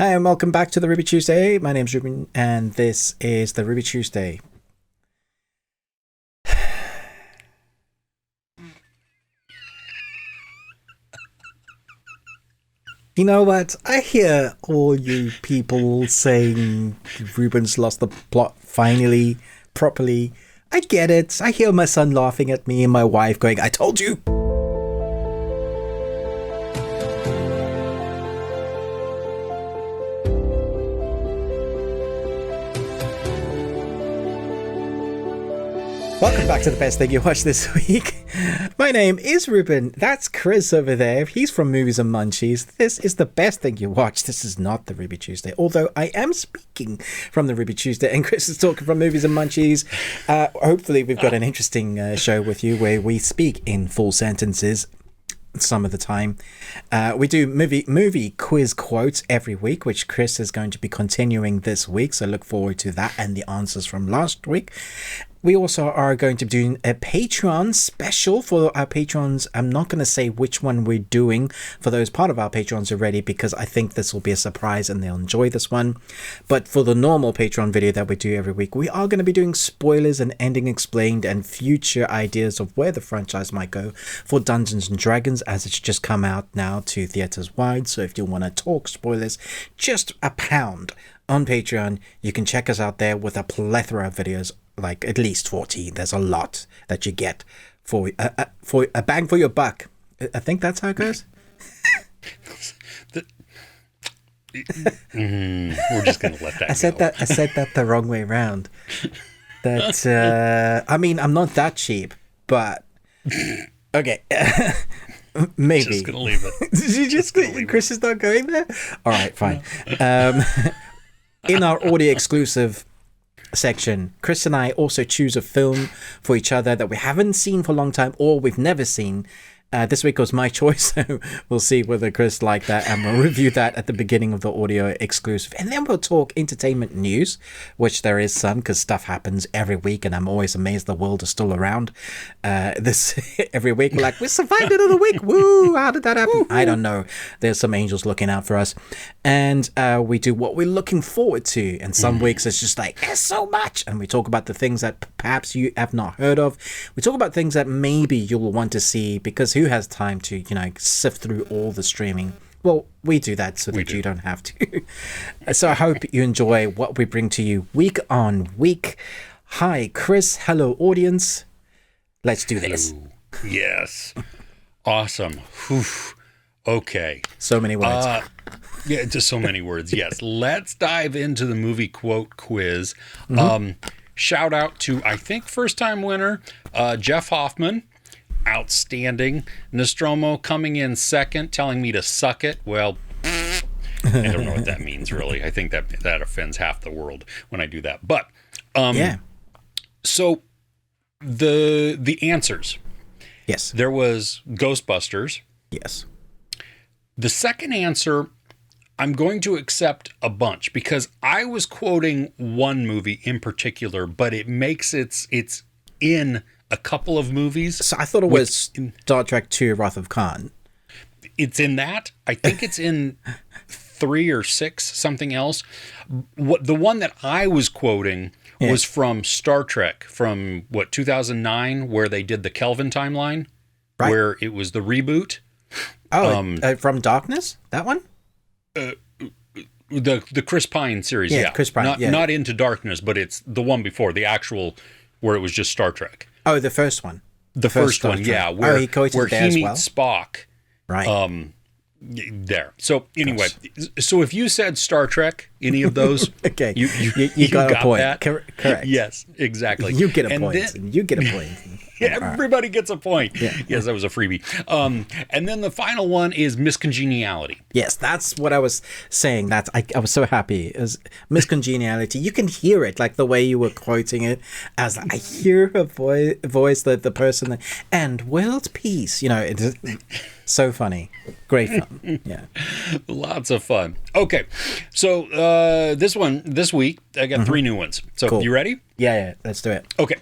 Hi, and welcome back to the Ruby Tuesday. My name's Ruben, and this is the Ruby Tuesday. You know what? I hear all you people saying Ruben's lost the plot finally, properly. I get it. I hear my son laughing at me and my wife going, I told you. Welcome back to the best thing you watched this week. My name is Ruben. That's Chris over there. He's from Movies and Munchies. This is the best thing you watched. This is not the Ruby Tuesday, although I am speaking from the Ruby Tuesday and Chris is talking from Movies and Munchies. Hopefully we've got an interesting show with you where we speak in full sentences some of the time. We do movie quiz quotes every week, which Chris is going to be continuing this week, so look forward to that and the answers from last week. We also are going to be doing a Patreon special for our patrons. I'm not going to say which one we're doing for those part of our patrons already, because I think this will be a surprise and they'll enjoy this one. But for the normal Patreon video that we do every week, we are going to be doing spoilers and ending explained and future ideas of where the franchise might go for Dungeons and Dragons, as it's just come out now to theaters wide. So if you want to talk spoilers, just £1 on Patreon. You can check us out there with a plethora of videos, like at least 14. There's a lot that you get for a bang for your buck. I think that's how it goes. We're just gonna let that. I said that the wrong way around. That I mean, I'm not that cheap, but okay. Maybe. Just gonna leave it. Chris is not going there. All right, fine. In our audio exclusive section, Chris and I also choose a film for each other that we haven't seen for a long time or we've never seen. This week was my choice, so we'll see whether Chris liked that, and we'll review that at the beginning of the audio exclusive. And then we'll talk entertainment news, which there is some, because stuff happens every week, and I'm always amazed the world is still around. Every week, we're like, we survived another week. Woo! How did that happen? I don't know. There's some angels looking out for us. And we do what we're looking forward to. And some weeks it's just like, there's so much. And we talk about the things that perhaps you have not heard of. We talk about things that maybe you'll want to see, because who has time to, sift through all the streaming? Well, we do that so that you don't have to. So I hope you enjoy what we bring to you week on week. Hi, Chris. Hello, audience. Let's do this. Hello. Yes. Awesome. Whew. Okay. So many words. Yeah, just so many words. Yes. Let's dive into the movie quote quiz. Shout out to, I think, first-time winner, Jeff Hoffman. Outstanding. Nostromo coming in second, telling me to suck it. Well, I don't know what that means, really. I think that offends half the world when I do that. But, yeah. So, the answers. Yes. There was Ghostbusters. Yes. The second answer, I'm going to accept a bunch, because I was quoting one movie in particular, but it makes it's in a couple of movies. So I thought it was Star Trek II, Wrath of Khan. It's in that. I think it's in 3 or 6, something else. The one that I was quoting was from Star Trek, from 2009, where they did the Kelvin timeline, where it was the reboot. Oh, from Darkness? That one? The Chris Pine series, yeah. Chris Pine, not Into Darkness, but it's the one before, the actual, where it was just Star Trek. Oh, the first one. The first one, yeah. Where he meets Spock. Right. There. So anyway, so if you said Star Trek, any of those, okay, you got a point. That. Correct. Yes, exactly. You get a point. You get a point. Everybody gets a point. Yeah. Yes, that was a freebie. And then the final one is Miscongeniality. Yes, that's what I was saying. I was so happy. It was Miscongeniality. You can hear it, like the way you were quoting it. As I hear a voice that the person, and world peace. It's so funny. Great fun. Yeah. Lots of fun. Okay. So this week, I got 3 new ones. So cool. You ready? Yeah. Let's do it. Okay.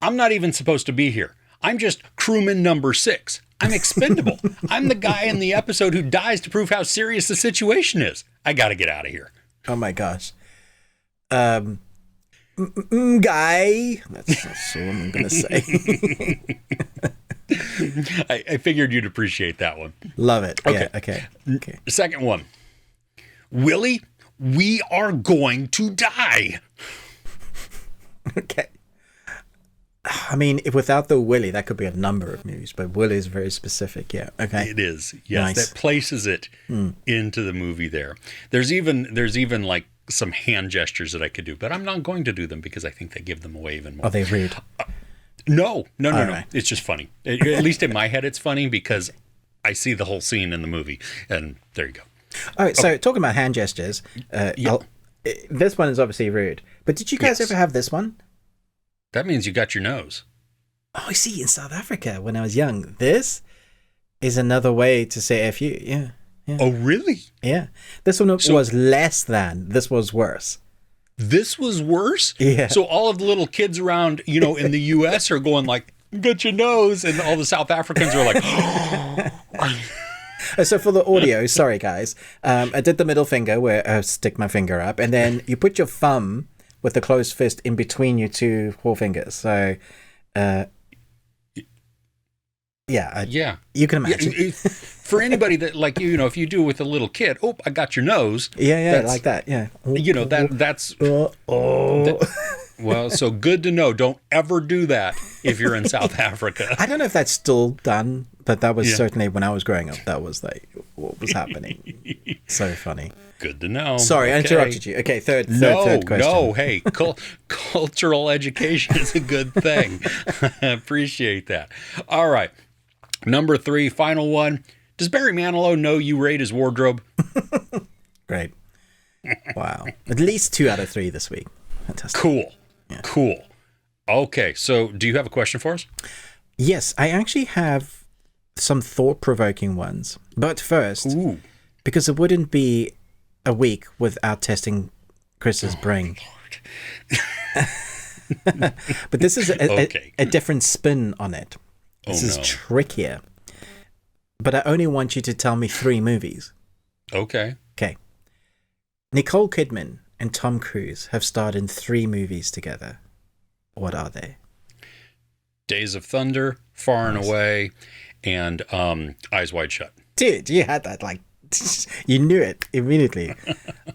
I'm not even supposed to be here. I'm just crewman number 6. I'm expendable. I'm the guy in the episode who dies to prove how serious the situation is. I got to get out of here. Oh my gosh. Guy. That's all I'm going to say. I figured you'd appreciate that one. Love it. Okay. Yeah, okay. Second one. Willie, we are going to die. Okay. I mean, if without the Willie, that could be a number of movies, but Willie is very specific. Yeah. Okay. It is. Yes. Nice. That places it into the movie there. There's even like some hand gestures that I could do, but I'm not going to do them because I think they give them away even more. Are they rude? No. Right. It's just funny. At least in my head, it's funny because I see the whole scene in the movie, and there you go. All right. So talking about hand gestures, this one is obviously rude, but did you guys ever have this one? That means you got your nose. Oh, I see. In South Africa, when I was young, this is another way to say F you. Yeah. Oh, really? Yeah. This one was less than. This was worse. This was worse? Yeah. So all of the little kids around, in the U.S. are going like, "Get your nose," and all the South Africans are like, So for the audio, sorry guys, I did the middle finger where I stick my finger up, and then you put your thumb with the closed fist in between your two forefingers. So, you can imagine. For anybody that if you do it with a little kid, "Oh, I got your nose." Yeah, like that. Yeah. That's. Well, so good to know. Don't ever do that if you're in South Africa. I don't know if that's still done, but that was certainly when I was growing up. That was like what was happening. So funny. Good to know. Sorry, I interrupted you. Okay, third question. No, hey, cultural education is a good thing. I appreciate that. All right. Number 3, final one. Does Barry Manilow know you raid his wardrobe? Great. Wow. At least 2 out of 3 this week. Fantastic. Cool. Yeah. Cool. Okay, so do you have a question for us? Yes, I actually have some thought-provoking ones. But first, because it wouldn't be a week without testing Chris's brain. But this is a different spin on it. This is trickier. But I only want you to tell me 3 movies. Okay. Nicole Kidman and Tom Cruise have starred in 3 movies together. What are they? Days of Thunder, Far and Away, and Eyes Wide Shut. Dude, you had that you knew it immediately.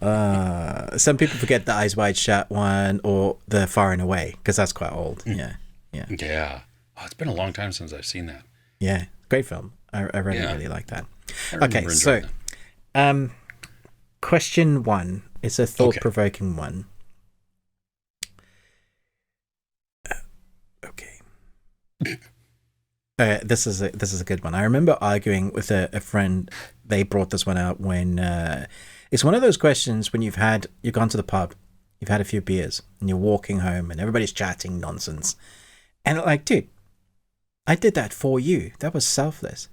Some people forget the Eyes Wide Shut one or the Far and Away because that's quite old. Yeah. Oh, it's been a long time since I've seen that. Yeah, great film. I really like that. Okay, so question 1 is a thought-provoking one. This is a good one. I remember arguing with a friend. They brought this one out when it's one of those questions when you've gone to the pub, you've had a few beers, and you're walking home, and everybody's chatting nonsense, and dude, I did that for you. That was selfless.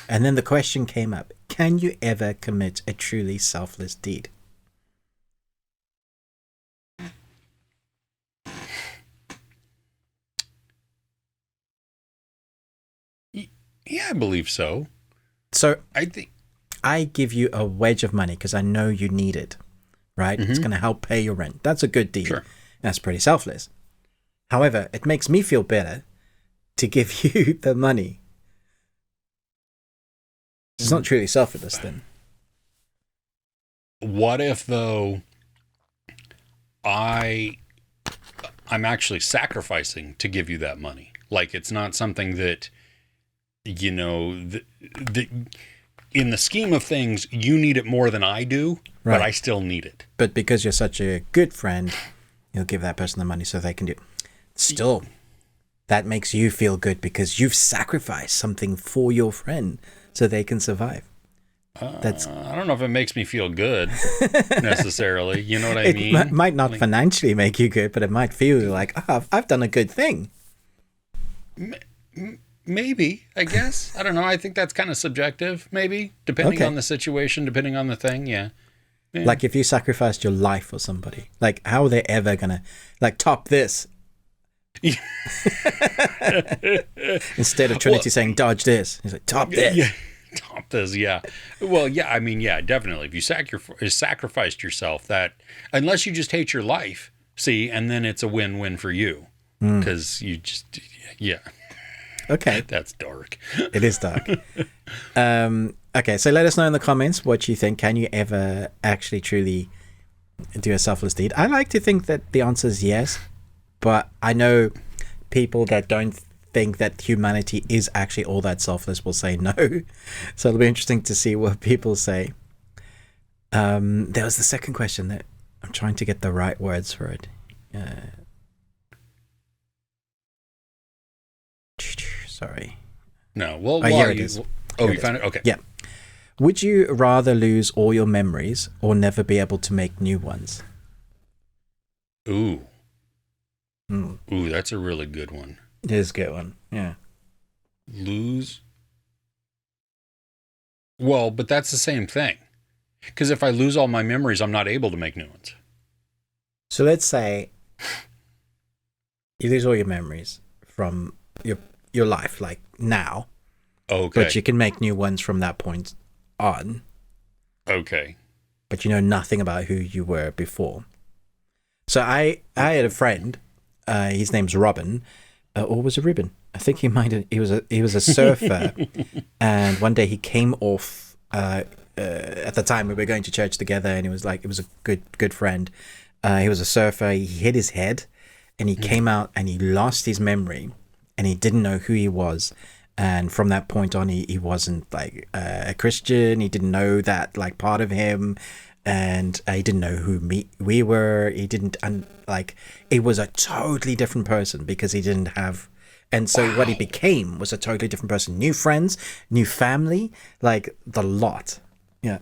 And then the question came up: can you ever commit a truly selfless deed? Yeah, I believe so. So I think I give you a wedge of money because I know you need it, right? Mm-hmm. It's going to help pay your rent. That's a good deal. Sure. That's pretty selfless. However, it makes me feel better to give you the money. It's not truly selfless then. What if, though, I'm actually sacrificing to give you that money? Like, it's not something that, in the scheme of things, you need it more than I do, right. But I still need it. But because you're such a good friend, you'll give that person the money so they can do it. Still, that makes you feel good because you've sacrificed something for your friend so they can survive. I don't know if it makes me feel good necessarily. You know what I mean? It might not financially make you good, but it might feel like, I've done a good thing. Maybe, I guess. I don't know. I think that's kind of subjective, maybe, depending on the situation, depending on the thing. Yeah. Like if you sacrificed your life for somebody, like how are they ever going to top this? Instead of Trinity saying dodge this, he's like top this. Yeah. Top this, yeah. Well, yeah, I mean, yeah, definitely. If you sacrificed yourself, that, unless you just hate your life, see, and then it's a win-win for you. Because you just, yeah. Okay. That's dark. It is dark. Okay, so let us know in the comments what you think. Can you ever actually truly do a selfless deed? I like to think that the answer is yes, but I know people that don't think that humanity is actually all that selfless will say no. So it'll be interesting to see what people say. There was the second question that I'm trying to get the right words for it. Sorry. No, well, here it is. Oh, you found it? Okay. Yeah. Would you rather lose all your memories or never be able to make new ones? Ooh. Ooh, that's a really good one. It is a good one. Yeah. Lose. Well, but that's the same thing. Because if I lose all my memories, I'm not able to make new ones. So let's say you lose all your memories from your life, like now. Okay. But you can make new ones from that point on. Okay. But you know nothing about who you were before. So I had a friend. His name's Ruben. Or was it Ruben? I think he was a surfer, and one day he came off. At the time we were going to church together, and it was a good friend. He was a surfer. He hit his head, and he came out, and he lost his memory, and he didn't know who he was. And from that point on, he wasn't like a Christian. He didn't know that like part of him, and he didn't know who we were. He didn't it was a totally different person because he didn't have. And so what he became was a totally different person. New friends, new family, like the lot. Yeah.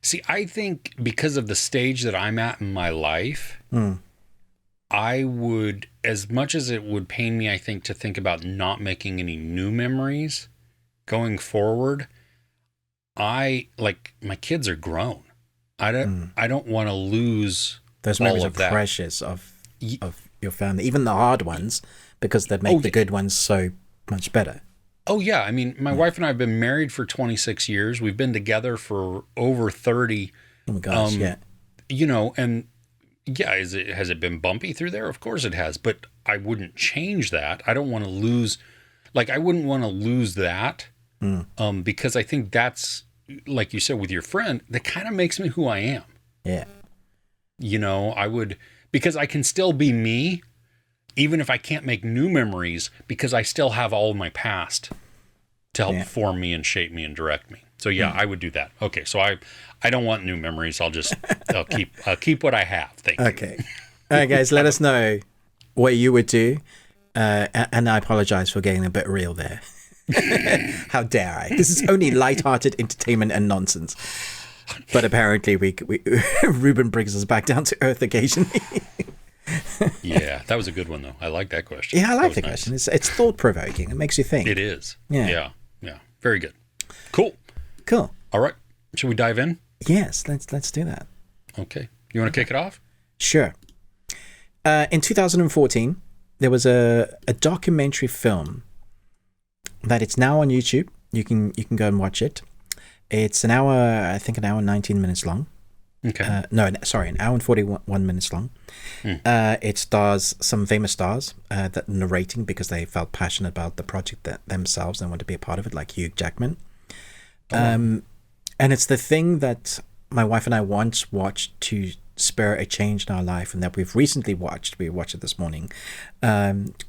See, I think because of the stage that I'm at in my life, I would, as much as it would pain me, I think, to think about not making any new memories going forward, my kids are grown. I don't want to lose those memories are precious of your family, even the hard ones, because they make the good ones so much better. Oh yeah, I mean, my wife and I have been married for 26 years. We've been together for over 30. Oh my gosh, yeah. You know, and yeah, has it been bumpy through there? Of course it has, but I wouldn't change that. I don't want to lose, I wouldn't want to lose that, because I think that's, like you said with your friend, that kind of makes me who I am. Yeah. You know, I would, because I can still be me, even if I can't make new memories, because I still have all of my past to help form me and shape me and direct me. So yeah, I would do that. Okay, so I don't want new memories. I'll keep what I have. Thank you. Okay. All right, guys, let us know what you would do. And I apologize for getting a bit real there. How dare I? This is only light-hearted entertainment and nonsense. But apparently we Ruben brings us back down to earth occasionally. Yeah, that was a good one though. I like that question. Yeah, I like the question. It's thought-provoking. It makes you think. It is. Yeah. Very good. Cool. All right. Should we dive in? Yes, let's do that. Okay. You want to kick it off? Sure. In 2014, there was a documentary film that it's now on YouTube. You can go and watch it. It's an hour and 19 minutes long. Okay. An hour and 41 minutes long. It stars some famous stars that narrating because they felt passionate about the project themselves and wanted to be a part of it, like Hugh Jackman. And it's the thing that my wife and I once watched to spur a change in our life, and that we've recently watched. We watched it this morning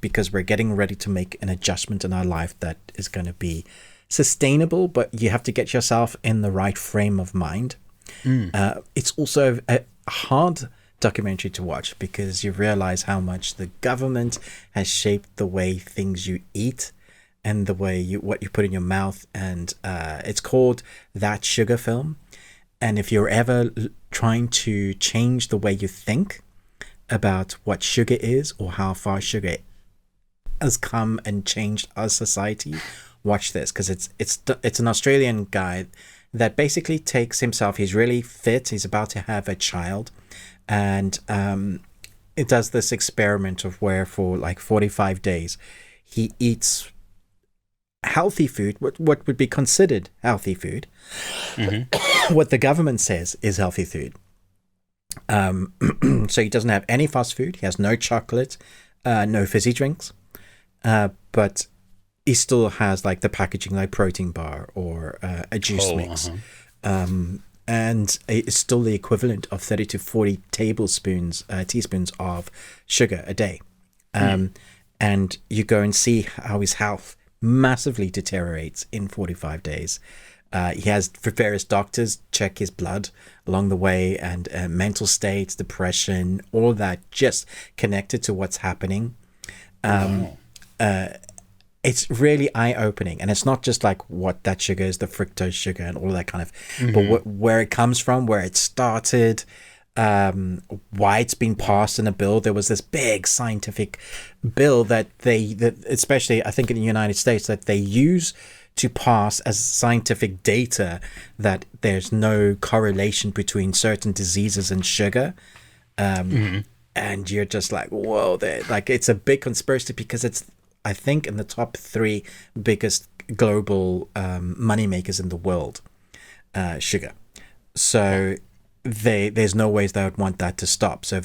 because we're getting ready to make an adjustment in our life that is going to be sustainable, but you have to get yourself in the right frame of mind. It's also a hard documentary to watch because you realize how much the government has shaped the way things you eat and the way what you put in your mouth. And it's called That Sugar Film. And if you're ever trying to change the way you think about what sugar is or how far sugar has come and changed our society, watch this, because it's an Australian guy that basically takes himself. He's really fit. He's about to have a child, and it does this experiment of where for like 45 days he eats healthy food, what would be considered healthy food, what the government says is healthy food. So he doesn't have any fast food. He has no chocolate, no fizzy drinks, but he still has like the packaging, like protein bar or a juice mix. And it's still the equivalent of 30 to 40 teaspoons of sugar a day. And you go and see how his health massively deteriorates in 45 days. He has various doctors check his blood along the way, and mental states, depression, all that just connected to what's happening. It's really eye-opening, and it's not just like what that sugar is, the fructose sugar and all that kind of, but where it comes from, where it started, why it's been passed in a bill. There was this big scientific bill that especially I think in the United States, that they use to pass as scientific data that there's no correlation between certain diseases and sugar. And you're just like, whoa, like it's a big conspiracy, because it's, I think, in the top 3 biggest global moneymakers in the world, sugar. So there's no ways they would want that to stop. So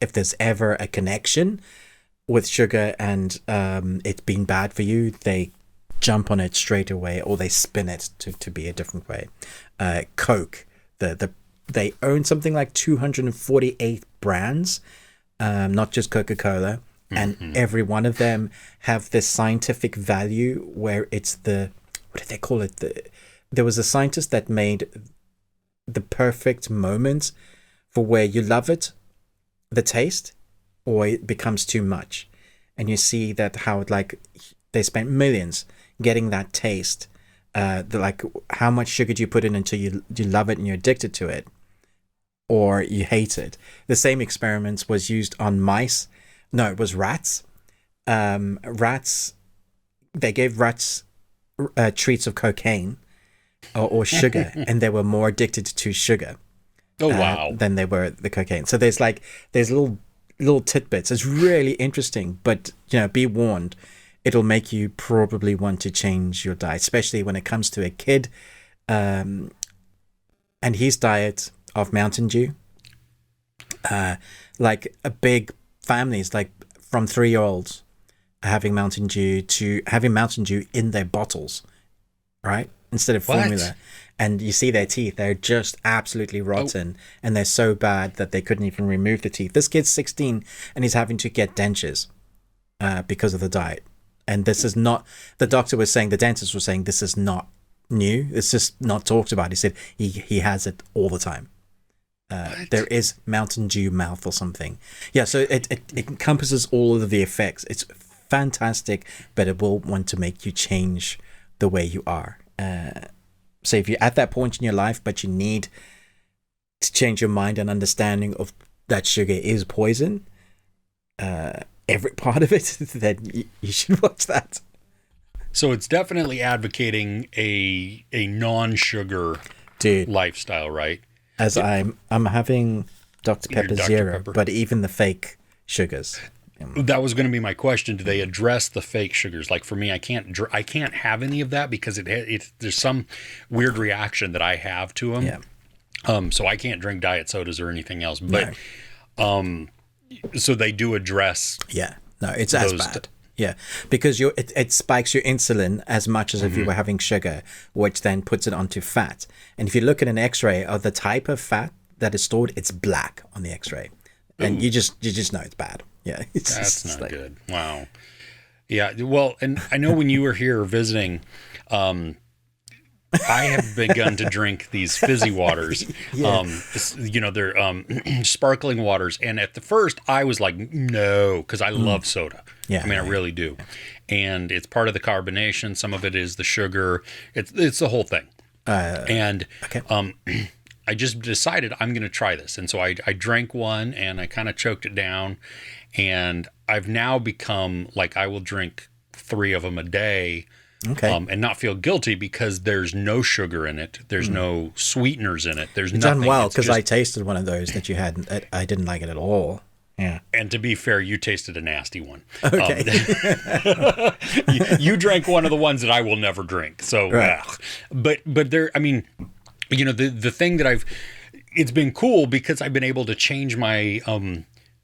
if there's ever a connection with sugar and it's been bad for you, they jump on it straight away, or they spin it to be a different way. Coke, they own something like 248 brands, not just Coca-Cola. And every one of them have this scientific value where it's what did they call it? There was a scientist that made the perfect moment for where you love it, the taste, or it becomes too much. And you see that how they spent millions getting that taste. Like how much sugar do you put in until you love it and you're addicted to it, or you hate it. The same experiments was used on mice. No, it was rats. They gave rats treats of cocaine or sugar, and they were more addicted to sugar than they were the cocaine. So there's little tidbits. It's really interesting, but be warned, it'll make you probably want to change your diet, especially when it comes to a kid. And his diet of Mountain Dew, like a big families, like from 3-year-olds having Mountain Dew to having Mountain Dew in their bottles, right? Instead of formula. And you see their teeth, they're just absolutely rotten. And they're so bad that they couldn't even remove the teeth. This kid's 16 and he's having to get dentures because of the diet. And this is not, the doctor was saying, the dentist was saying, this is not new. It's just not talked about. He said he has it all the time. There is Mountain Dew mouth or something. Yeah, so it encompasses all of the effects. It's fantastic, but it will want to make you change the way you are. So if you're at that point in your life, but you need to change your mind and understanding of that sugar is poison, every part of it, then you should watch that. So it's definitely advocating a non-sugar lifestyle, right? As I'm having Dr. Pepper Zero, but even the fake sugars. That was going to be my question. Do they address the fake sugars? Like for me, I can't have any of that because there's some weird reaction that I have to them. Yeah. So I can't drink diet sodas or anything else. But so they do address. Yeah. No, it's as bad. Yeah, because it spikes your insulin as much as if you were having sugar, which then puts it onto fat. And if you look at an X-ray of the type of fat that is stored, it's black on the X-ray, and you just know it's bad. Yeah, that's not good. Wow. Yeah. Well, and I know when you were here visiting, I have begun to drink these fizzy waters. They're sparkling waters. And at the first, I was like, no, because I love soda. Yeah, I mean, I really do. And it's part of the carbonation. Some of it is the sugar. It's the whole thing. I just decided I'm going to try this. And so I drank one and I kind of choked it down. And I've now become like, I will drink 3 of them a day Okay. And not feel guilty because there's no sugar in it. There's no sweeteners in it. There's You've nothing. done well, It's because just- I tasted one of those that you had. I didn't like it at all. Yeah. And to be fair, you tasted a nasty one. Okay. You drank one of the ones that I will never drink. So, Right. but there, I mean, the thing that it's been cool because I've been able to change my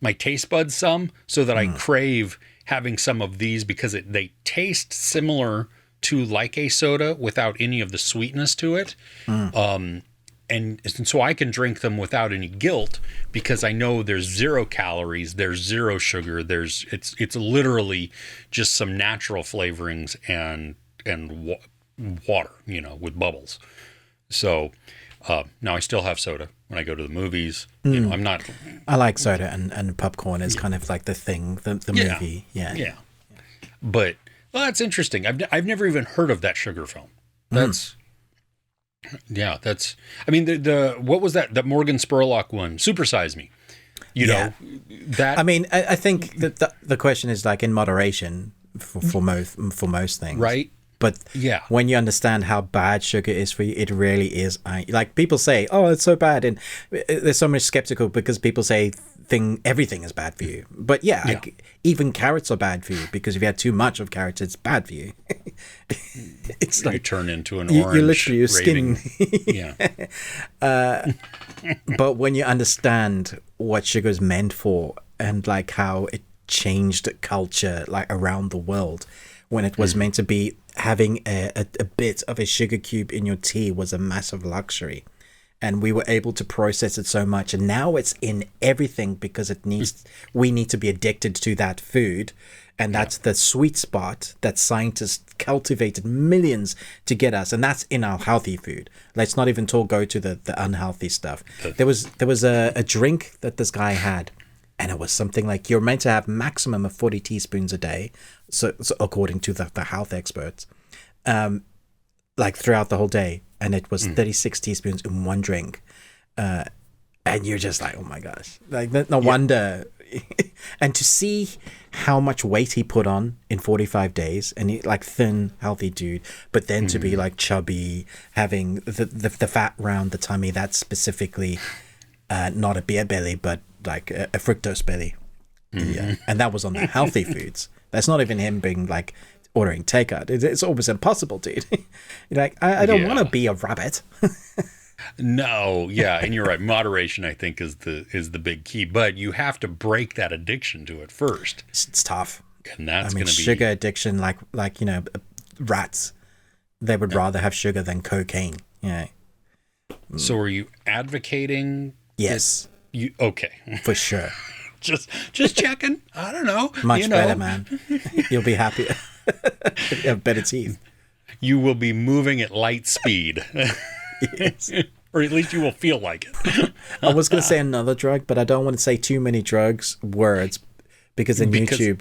my taste buds some so that I crave having some of these because they taste similar to like a soda without any of the sweetness to it. And so I can drink them without any guilt because I know there's 0 calories, there's 0 sugar, it's literally just some natural flavorings and water, with bubbles. So now I still have soda when I go to the movies. I'm not. I like soda, and popcorn is kind of like the thing, the movie. Yeah. But that's interesting. I've never even heard of that sugar film. That's. Yeah, I mean, the what was that Morgan Spurlock one? Super Size Me. You know, that. I mean, I think that the question is like in moderation for most things. Right. But when you understand how bad sugar is for you, it really is. Like people say, oh, it's so bad. And there's so much skeptical because people say everything is bad for you. But like, even carrots are bad for you because if you had too much of carrots, it's bad for you. It's you like turn into an orange. You're literally your skin. Yeah. But when you understand what sugar is meant for and like how it changed culture like around the world, when it was meant to be having a bit of a sugar cube in your tea was a massive luxury, and we were able to process it so much, and now it's in everything because we need to be addicted to that food, and that's the sweet spot that scientists cultivated millions to get us, and that's in our healthy food. Let's not even go to the unhealthy stuff. There was a drink that this guy had, and it was something like you're meant to have maximum of 40 teaspoons a day, so according to the health experts, like throughout the whole day, and it was 36 teaspoons in one drink, and you're just like, oh my gosh, like no wonder. And to see how much weight he put on in 45 days, and he like thin, healthy dude, but then to be like chubby, having the fat around the tummy, that's specifically not a beer belly, but like a fructose belly. Yeah, and that was on the healthy foods. That's not even him being like ordering takeout. It's almost impossible, dude. You're like, I don't want to be a rabbit. No, and you're right. Moderation, I think, is the big key. But you have to break that addiction to it first. It's tough. And that's going to be sugar addiction. Like rats, they would rather have sugar than cocaine. Yeah. So, are you advocating? Yes. Okay? For sure. just checking. I don't know. Much better, man. You'll be happier. You have better teeth. You will be moving at light speed. Yes. Or at least you will feel like it. I was going to say another drug, but I don't want to say too many words, because YouTube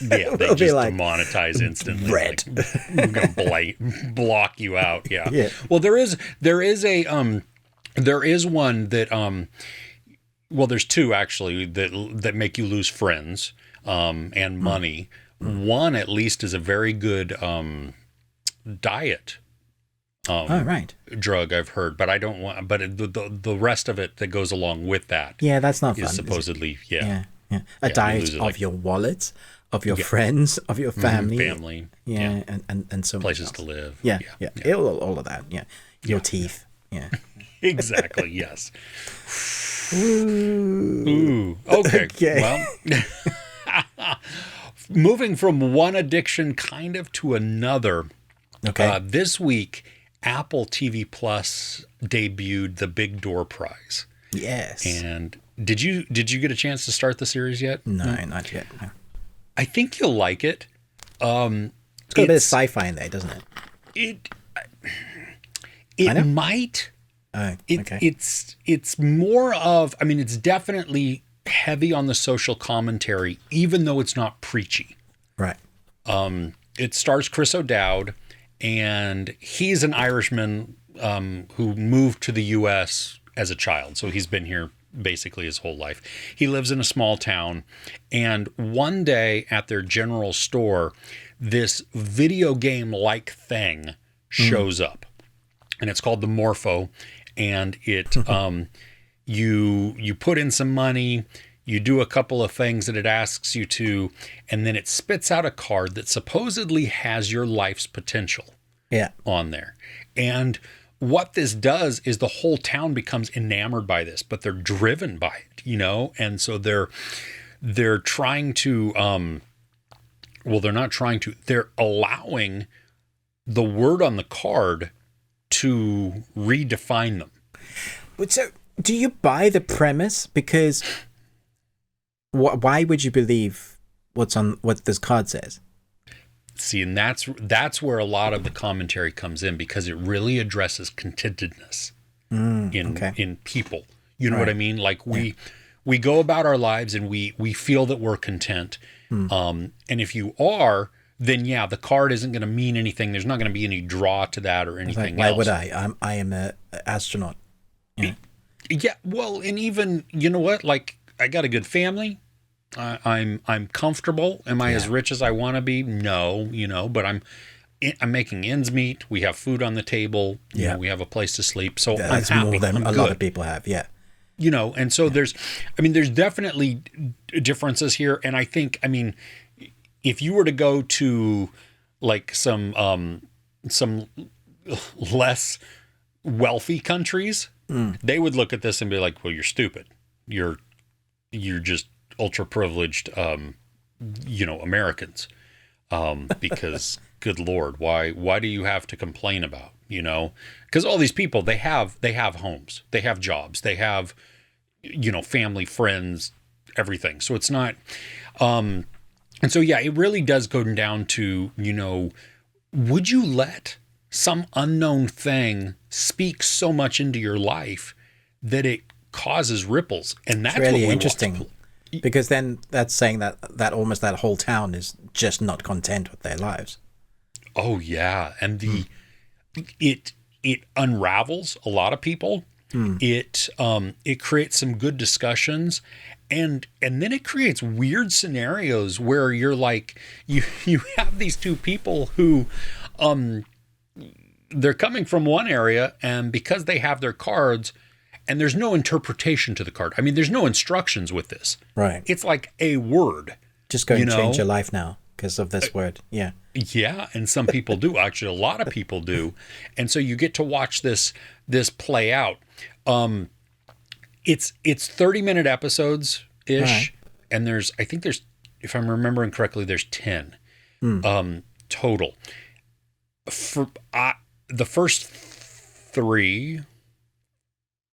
they will just be like, demonetize instantly. Red. Like, we're gonna block you out. Yeah. Yeah. Well, there is one that well, there's two actually that make you lose friends and money. One at least is a very good diet right. drug, I've heard, but I don't want. But the rest of it that goes along with that, Yeah, that's not fun. is supposedly Yeah. A diet of your wallet, of your friends, of your family. Yeah. And so much places else. to live. Yeah. All of that. Yeah. Your teeth. Yeah. Exactly. Yes. Ooh. Okay. Okay. Well, moving from one addiction kind of to another. Okay. This week, Apple TV Plus debuted the Big Door Prize. Yes. And did you get a chance to start the series yet? No, not yet. No. I think you'll like it. It's got a bit of sci-fi in there, doesn't it? It might. Oh, okay. It's more of, I mean, it's definitely heavy on the social commentary, even though it's not preachy. Right. It stars Chris O'Dowd, and he's an Irishman who moved to the U.S. as a child. So he's been here basically his whole life. He lives in a small town, and one day at their general store, this video game like thing shows up, and it's called the Morpho, and it you put in some money, you do a couple of things that it asks you to, and then it spits out a card that supposedly has your life's potential on there. And what this does is the whole town becomes enamored by this, but they're driven by it, you know? And so they're trying to, they're not trying to, they're allowing the word on the card to redefine them. So do you buy the premise? Because why would you believe what this card says? See, and that's where a lot of the commentary comes in, because it really addresses contentedness in people. You know what I mean? Like we go about our lives and we feel that we're content. And if you are, then the card isn't going to mean anything. There's not going to be any draw to that or anything else. Why would I? I am an astronaut. Yeah. Well, and even, you know what? Like, I got a good family. I'm comfortable. Am I as rich as I want to be? No, you know, but I'm making ends meet. We have food on the table. You know, we have a place to sleep. So that's I'm happy. More than a lot of people have. Yeah. You know, and so there's definitely differences here. And I think, if you were to go to like some less wealthy countries, they would look at this and be like, well, you're stupid. You're just ultra privileged, Americans. Because good Lord, why do you have to complain about, because all these people, they have homes, they have jobs, they have, family, friends, everything. So it's not, and so, it really does go down to, would you let some unknown thing speak so much into your life that it causes ripples? And that's really interesting, because then that's saying that almost that whole town is just not content with their lives. Oh yeah, and it unravels a lot of people. It creates some good discussions, and then it creates weird scenarios where you're like, you have these two people who they're coming from one area, and because they have their cards, and there's no interpretation to the card. There's no instructions with this. Right. It's like a word. Just going to change your life now because of this word. Yeah. Yeah, and some people do. Actually, a lot of people do. And so you get to watch this play out. It's 30-minute episodes-ish, right. And I think there's, if I'm remembering correctly, there's 10 total. For the first 3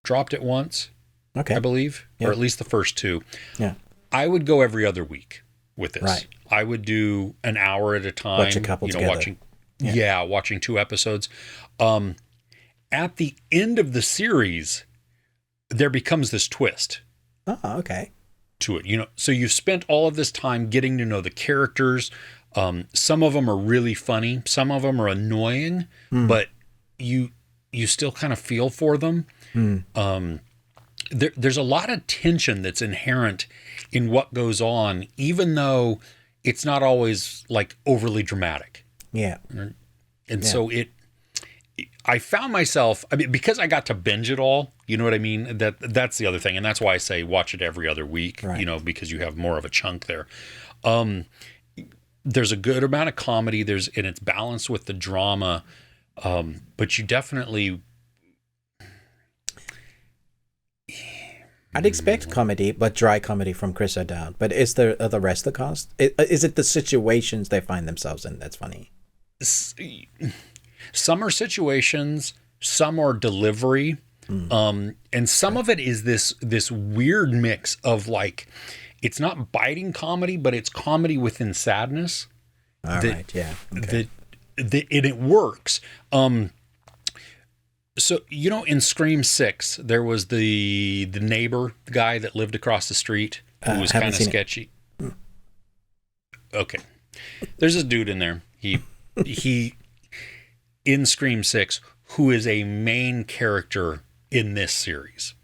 dropped at once, I believe, or at least the first 2. Yeah, I would go every other week with this. Right. I would do an hour at a time. Watch a couple together. Watching 2 episodes. At the end of the series, there becomes this twist. Oh, okay. To it, so you've spent all of this time getting to know the characters. Some of them are really funny. Some of them are annoying, but you still kind of feel for them. There's a lot of tension that's inherent in what goes on, even though it's not always like overly dramatic. Yeah. And so I found myself, because I got to binge it all, you know what I mean? That's the other thing. And that's why I say watch it every other week, right. Because you have more of a chunk there. There's a good amount of comedy, and it's balanced with the drama. But you definitely, I'd expect comedy, but dry comedy from Chris O'Dowd. But is there the rest of the cast? Is it the situations they find themselves in that's funny? Some are situations, some are delivery, and some of it is this weird mix of like, it's not biting comedy, but it's comedy within sadness. Right, yeah. Okay. And it works. So, in Scream 6, there was the neighbor, the guy that lived across the street, who was kind of sketchy. Okay. There's this dude in there. He in Scream 6, who is a main character in this series.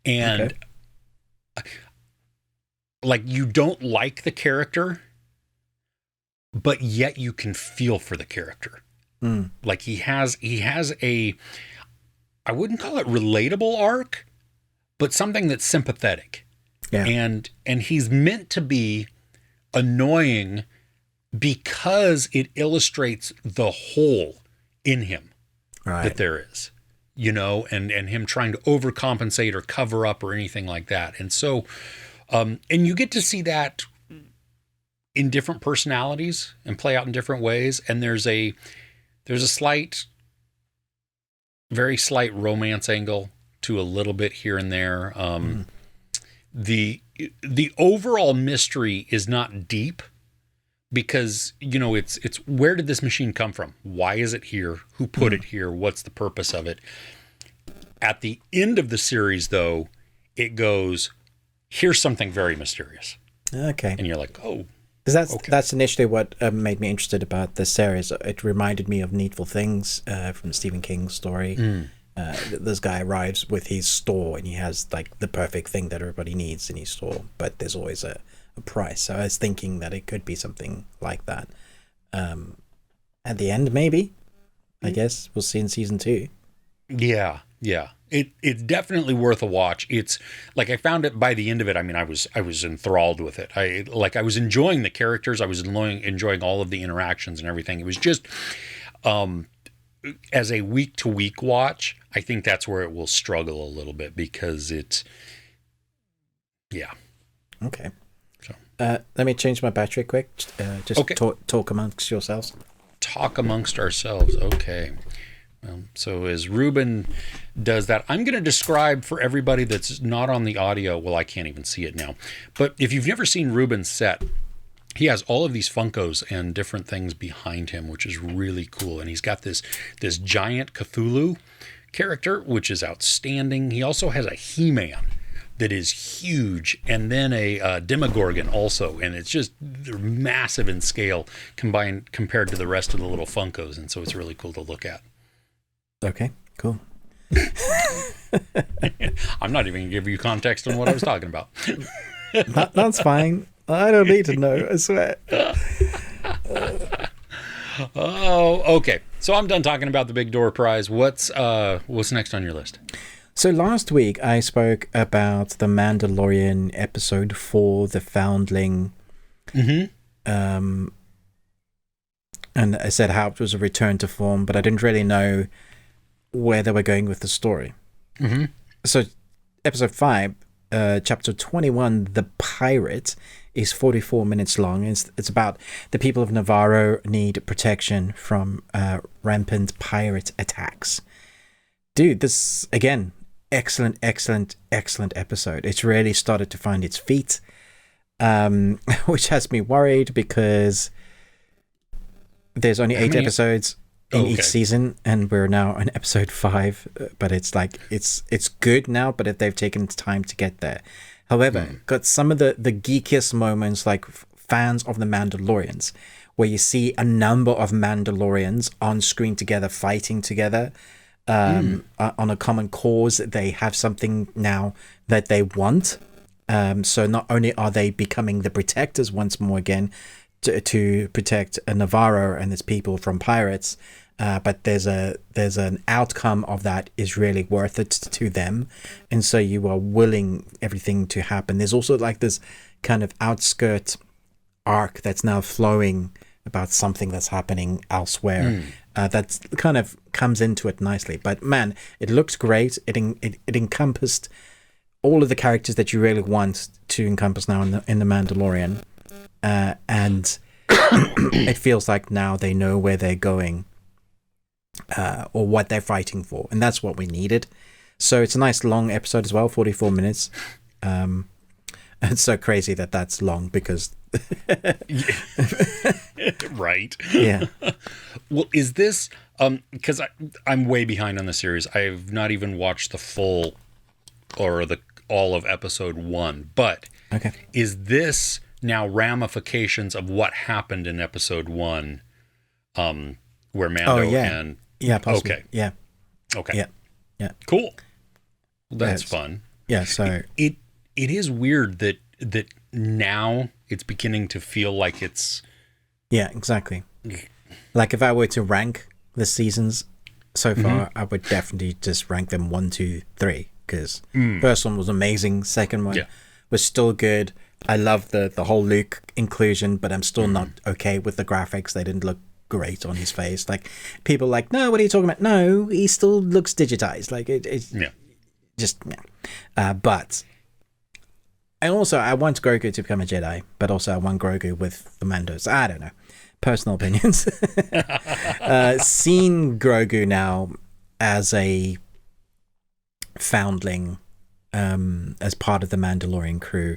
And like, you don't like the character, but yet you can feel for the character. Like he has a, I wouldn't call it relatable arc, but something that's sympathetic. Yeah. And he's meant to be annoying because it illustrates the hole in him that there is, you know, and him trying to overcompensate or cover up or anything like that. And so, and you get to see that in different personalities and play out in different ways. And there's a very slight romance angle to a little bit here and there. The overall mystery is not deep because, you know, it's where did this machine come from? Why is it here? Who put it here? What's the purpose of it? At the end of the series, though, it goes, here's something very mysterious. Okay. And you're like, oh. Because that's initially what made me interested about this series. It reminded me of Needful Things from Stephen King's story. This guy arrives with his store and he has like the perfect thing that everybody needs in his store, but there's always a price. So I was thinking that it could be something like that. At the end, maybe. I guess we'll see in season 2. Yeah. It's definitely worth a watch. It's like I found it by the end of it. I mean, I was enthralled with it. I was enjoying the characters. I was enjoying all of the interactions and everything. It was just as a week to week watch, I think that's where it will struggle a little bit because it's Okay. So let me change my battery quick. Just okay. Talk amongst yourselves. Talk amongst ourselves. Okay. So as Ruben does that, I'm going to describe for everybody that's not on the audio. Well, I can't even see it now. But if you've never seen Ruben's set, he has all of these Funkos and different things behind him, which is really cool. And he's got this giant Cthulhu character, which is outstanding. He also has a He-Man that is huge, and then a Demogorgon also. And it's just, they're massive in scale compared to the rest of the little Funkos. And so it's really cool to look at. Okay, cool. I'm not even going to give you context on what I was talking about. That's fine. I don't need to know, I swear. Oh, okay. So I'm done talking about the Big Door Prize. What's next on your list? So last week I spoke about the Mandalorian episode 4, The Foundling. And I said how it was a return to form, but I didn't really know where they were going with the story. So episode 5, chapter 21, The Pirate, is 44 minutes long. It's about the people of Navarro need protection from rampant pirate attacks. Dude, this, again, excellent episode. It's really started to find its feet, which has me worried because there's only 8 episodes in each season, and we're now on episode 5. But it's like it's good now, but if they've taken time to get there. However, got some of the geekiest moments, like fans of the Mandalorians, where you see a number of Mandalorians on screen together, fighting together on a common cause. They have something now that they want. So not only are they becoming the protectors once more again to protect Navarro and its people from pirates, but there's an outcome of that is really worth it to them, and so you are willing everything to happen. There's also like this kind of outskirt arc that's now flowing about something that's happening elsewhere. That kind of comes into it nicely. But man, it looks great. It encompassed all of the characters that you really want to encompass now in the Mandalorian, and it feels like now they know where they're going, or what they're fighting for, and that's what we needed. So it's a nice long episode as well, 44 minutes. It's so crazy that that's long because right. Yeah. Well, is this because I'm way behind on the series. I've not even watched the full or all of episode 1, but okay, is this now ramifications of what happened in episode 1, where Mando and possibly. Okay. Yeah. Okay. Yeah. Cool. Well, that's fun. Yeah, so it is weird that now it's beginning to feel like it's Yeah, exactly. Like if I were to rank the seasons so far, I would definitely just rank them 1, 2, 3. Because first one was amazing. Second one was still good. I love the whole Luke inclusion, but I'm still not okay with the graphics. They didn't look great on his face. Like people are like, no, what are you talking about? No, he still looks digitized. Like it's just but I want Grogu to become a Jedi, but also I want Grogu with the Mandos. I don't know, personal opinions. Seeing Grogu now as a foundling, as part of the Mandalorian crew,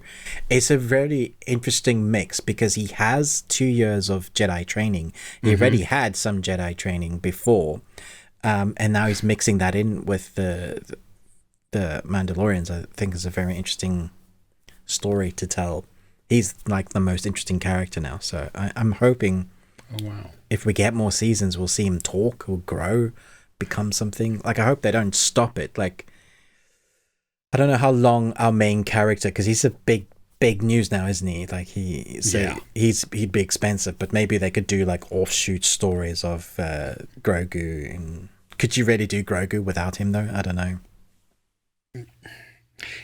it's a very interesting mix because he has 2 years of Jedi training. He already had some Jedi training before, and now he's mixing that in with the Mandalorians. I think is a very interesting story to tell. He's like the most interesting character now, so I'm hoping if we get more seasons, we'll see him talk or grow, become something. Like I hope they don't stop it. Like I don't know how long our main character, because he's a big news now, isn't he? Like he'd be expensive, but maybe they could do like offshoot stories of Grogu. And could you really do Grogu without him though? I don't know.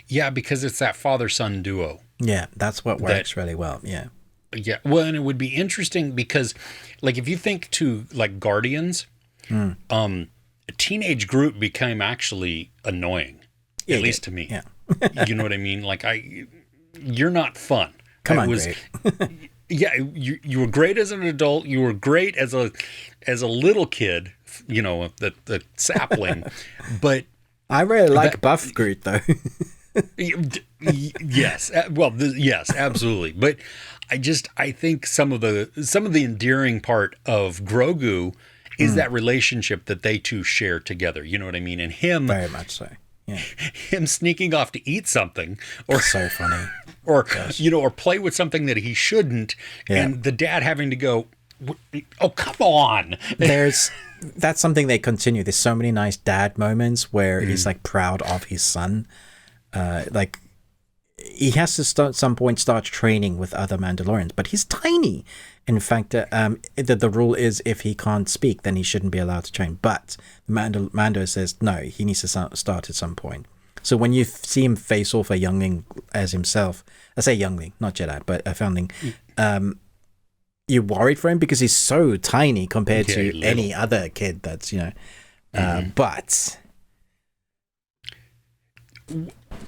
Yeah, because it's that father-son duo. Yeah, that's what works really well. Yeah. Yeah, well, and it would be interesting because, like, if you think to like Guardians, a teenage Groot became actually annoying. At least to me. Yeah. You know what I mean? Like you're not fun. Come on, yeah, you were great as an adult. You were great as a little kid, you know, the sapling. But I really like Buff Groot though. Yes. Well, yes, absolutely. But I think some of the endearing part of Grogu is that relationship that they two share together. You know what I mean? And him very much so. Yeah. Him sneaking off to eat something, or so funny, or or play with something that he shouldn't, and the dad having to go, "Oh, come on!" That's something they continue. There's so many nice dad moments where he's like proud of his son. Like he has to start training with other Mandalorians, but he's tiny. In fact, the rule is if he can't speak, then he shouldn't be allowed to train. But Mando says no, he needs to start at some point. So when you see him face off a youngling as himself, I say youngling, not Jedi, but a foundling, you're worried for him because he's so tiny compared to any other kid that's, but...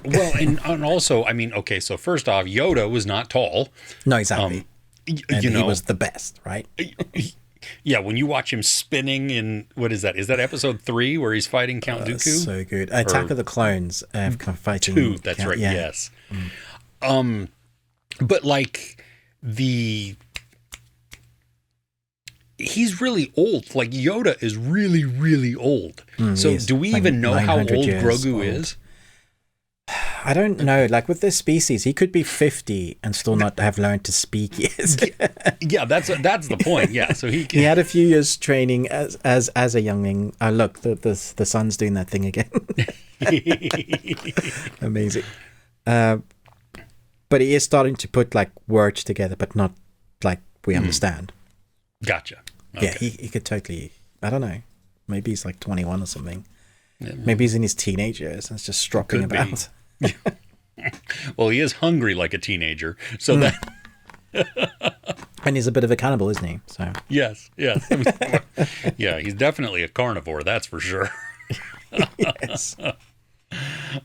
Well, and also, I mean, okay, so first off, Yoda was not tall. No, exactly. He was the best, right? Yeah, when you watch him spinning in, what is that? Is that episode 3 where he's fighting Count Dooku? So good. Attack of the Clones, fighting 2, that's right, yes. But like he's really old. Like Yoda is really, really old. So do we even know how old Grogu is? I don't know. Like with this species, he could be 50 and still not have learned to speak yet. Yeah, that's the point. Yeah, so he had a few years training as a youngling. Look, the sun's doing that thing again. Amazing. But he is starting to put like words together, but not like we understand. Gotcha. Okay. Yeah, he could totally. I don't know. Maybe he's like 21 or something. Yeah, maybe he's in his teenage years and it's just stropping about. Well, he is hungry like a teenager, so that. And he's a bit of a cannibal, isn't he? So yes. Yeah, he's definitely a carnivore, that's for sure. Yes.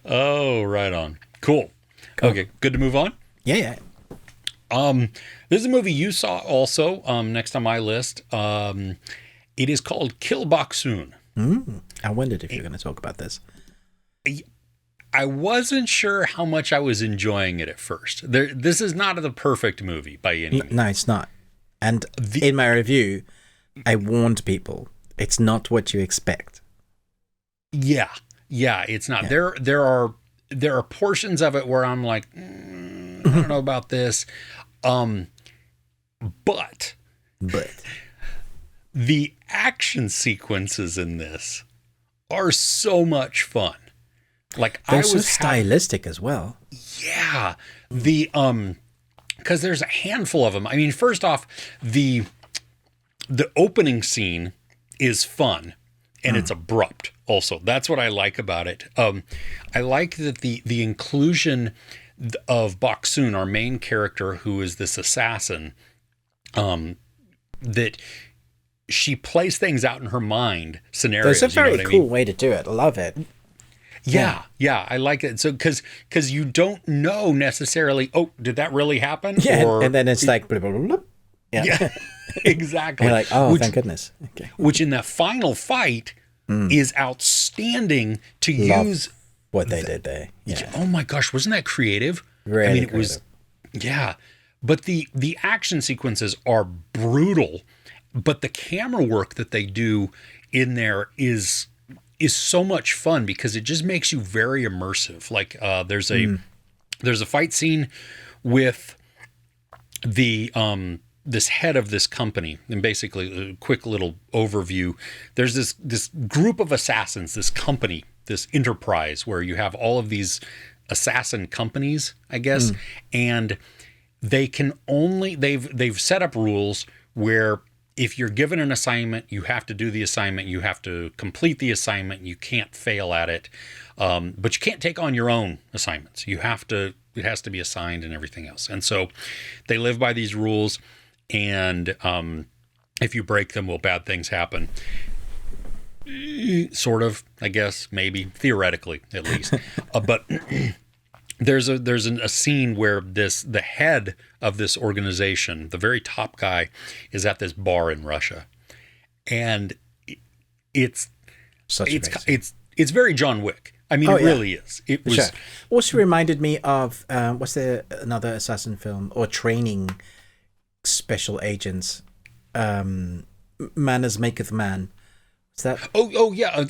Oh, right on. Cool. Okay, good to move on? Yeah. This is a movie you saw also, next on my list. It is called Kill Boksoon. I wondered if you were going to talk about this. I wasn't sure how much I was enjoying it at first. This is not the perfect movie by any means. No, it's not. And in my review, I warned people, it's not what you expect. Yeah, it's not. Yeah. There are portions of it where I'm like, I don't know about this. But the action sequences in this are so much fun. Like they're so stylistic as well. Yeah, because there's a handful of them. I mean, first off, the the opening scene is fun and it's abrupt also. That's what I like about it. I like that the inclusion of Boksoon, our main character, who is this assassin, that she plays things out in her mind, scenarios. That's a very cool way to do it. I love it. Yeah, I like it. So because you don't know necessarily, oh, did that really happen? Yeah, or, and then it's like, blah, blah, blah, blah. Yeah, exactly. And you're like, oh, thank goodness. Okay. Which in that final fight is outstanding to use. What they did there. Yeah. Oh my gosh, wasn't that creative? Really I mean, it creative. was, yeah. But the action sequences are brutal, but the camera work that they do in there is so much fun because it just makes you very immersive. Like there's a fight scene with the this head of this company, and basically a quick little overview. There's this group of assassins, this company, this enterprise where you have all of these assassin companies, I guess, and they can only they've set up rules where if you're given an assignment, you have to do the assignment, you have to complete the assignment, you can't fail at it, but you can't take on your own assignments. It has to be assigned and everything else. And so they live by these rules, and if you break them, well, bad things happen. Sort of, I guess, maybe, theoretically, at least. But there's a scene where the head of this organization, the very top guy, is at this bar in Russia, and it's very John Wick. I mean, it really is. It was sure. Also reminded me of what's there another assassin film or training special agents? Manners maketh man. What's that? Oh yeah,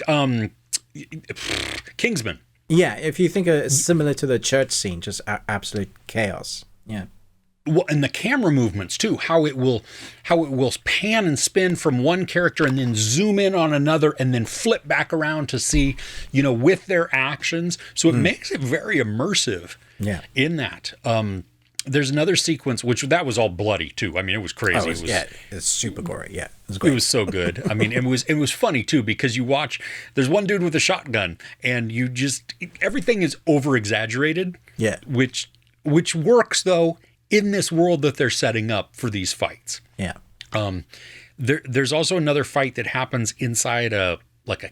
Kingsman. Yeah, if you think similar to the church scene, just absolute chaos. Yeah. Well, and the camera movements too, how it will pan and spin from one character and then zoom in on another and then flip back around to see, with their actions. So it makes it very immersive. Yeah. In that. There's another sequence that was all bloody too. I mean, it was crazy. It's super gory. Yeah, it was great. It was so good. I mean, it was funny too because you watch. There's one dude with a shotgun, and everything is over exaggerated. Yeah, which works though in this world that they're setting up for these fights. Yeah. There's also another fight that happens inside a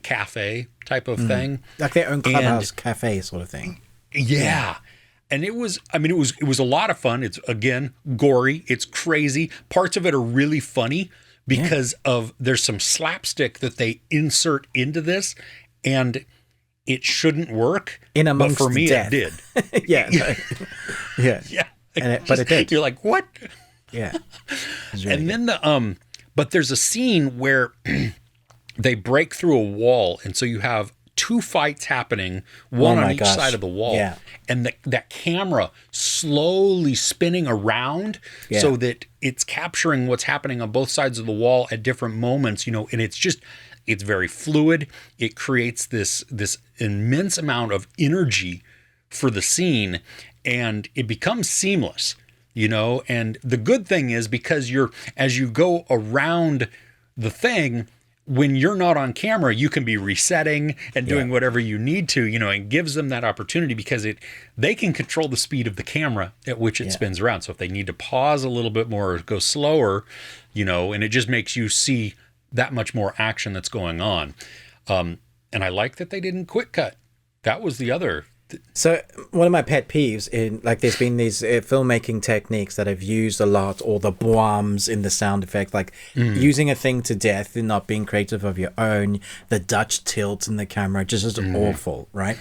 cafe type of thing, like their own clubhouse cafe sort of thing. Yeah. And it was a lot of fun. It's, again, gory. It's crazy. Parts of it are really funny because there's some slapstick that they insert into this, and it shouldn't work. But for me, death. It did. Yeah. But it did. You're like, what? Yeah. Really and then but there's a scene where they break through a wall, and so you have two fights happening, one on each side of the wall, and that camera slowly spinning around so that it's capturing what's happening on both sides of the wall at different moments, and it's very fluid. It creates this immense amount of energy for the scene, and it becomes seamless, and the good thing is because as you go around the thing, when you're not on camera, you can be resetting and doing whatever you need to, and gives them that opportunity because they can control the speed of the camera at which it spins around. So if they need to pause a little bit more or go slower, and it just makes you see that much more action that's going on. And I like that they didn't quick cut. That was the other. So one of my pet peeves there's been these filmmaking techniques that I've used a lot, or the boams in the sound effect, using a thing to death and not being creative of your own, the Dutch tilt in the camera, just as awful, right?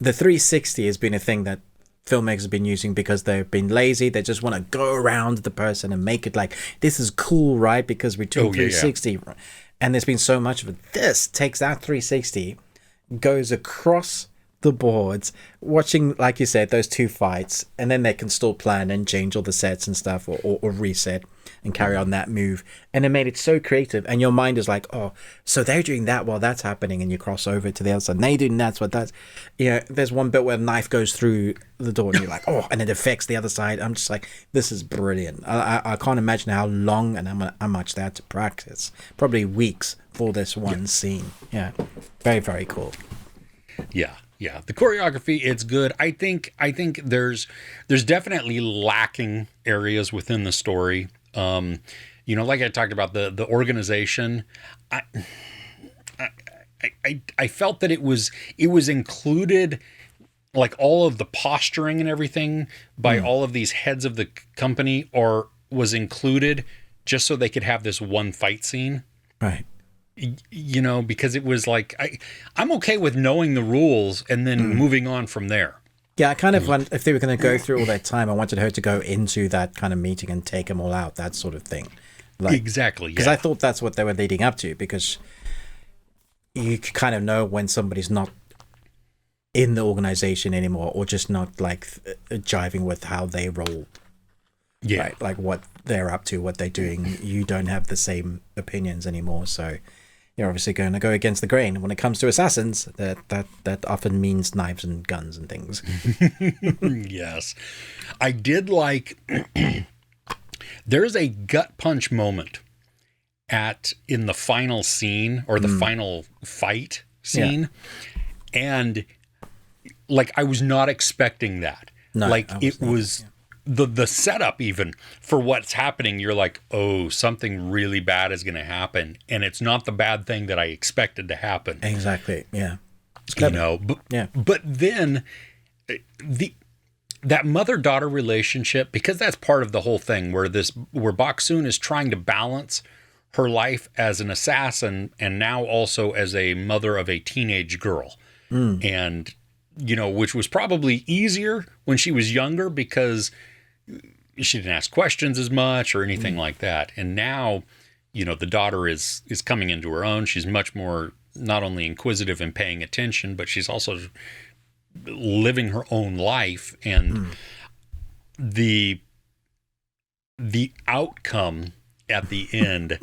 The 360 has been a thing that filmmakers have been using because they've been lazy. They just want to go around the person and make it like, this is cool, right? Because we're doing 360. Yeah. And there's been so much of it. This takes that 360, goes across the boards, watching, like you said, those two fights, and then they can still plan and change all the sets and stuff, or reset. and carry on that move. And it made it so creative. And your mind is like, oh, so they're doing that while that's happening. And you cross over to the other side. And they doing that's what that's, there's one bit where a knife goes through the door and you're like, oh, and it affects the other side. I'm just like, this is brilliant. I can't imagine how long and how much they had to practice. Probably weeks for this one scene. Yeah. Very, very cool. Yeah. Yeah, the choreography, it's good. I think there's definitely lacking areas within the story. Like I talked about the organization. I felt that it was included, like all of the posturing and everything by all of these heads of the company, or was included just so they could have this one fight scene. Right. Because it was like, I'm okay with knowing the rules and then moving on from there. Yeah, I kind of want, if they were going to go through all that time, I wanted her to go into that kind of meeting and take them all out, that sort of thing. Exactly, because I thought that's what they were leading up to, because you kind of know when somebody's not in the organization anymore, or just not like jiving with how they roll. Yeah. Right? Like what they're up to, what they're doing. You don't have the same opinions anymore, so you're obviously going to go against the grain. When it comes to assassins, that often means knives and guns and things. Yes. I did like there's a gut punch moment in the final scene, or the final fight scene. Yeah. And like, I was not expecting that. No, like it was the setup even for what's happening. You're like, oh, something really bad is going to happen. And it's not the bad thing that I expected to happen. Exactly. Yeah. But then that mother-daughter relationship, because that's part of the whole thing where Boksooon is trying to balance her life as an assassin and now also as a mother of a teenage girl. And, which was probably easier when she was younger because she didn't ask questions as much or anything like that. And now, the daughter is coming into her own. She's much more not only inquisitive and paying attention, but she's also living her own life. And the outcome at the end,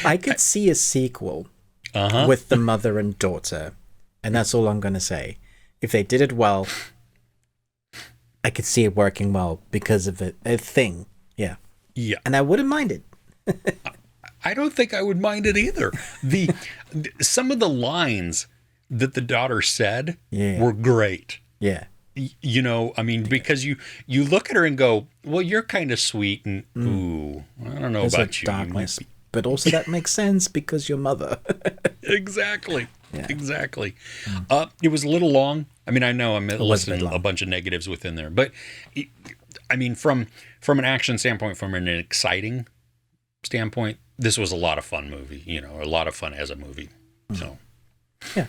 I could see a sequel with the mother and daughter, and that's all I'm going to say. If they did it well, I could see it working well because of a thing. Yeah. And I wouldn't mind it. I don't think I would mind it either. Some of the lines that the daughter said were great. Yeah. Because you look at her and go, well, you're kind of sweet, and ooh, I don't know There's about you. Darkness, but also that makes sense because your mother. Exactly. Yeah. Exactly. It was a little long. I know I'm listing a bunch of negatives within there, but from an action standpoint, from an exciting standpoint, this was a lot of fun movie. A lot of fun as a movie. So, yeah,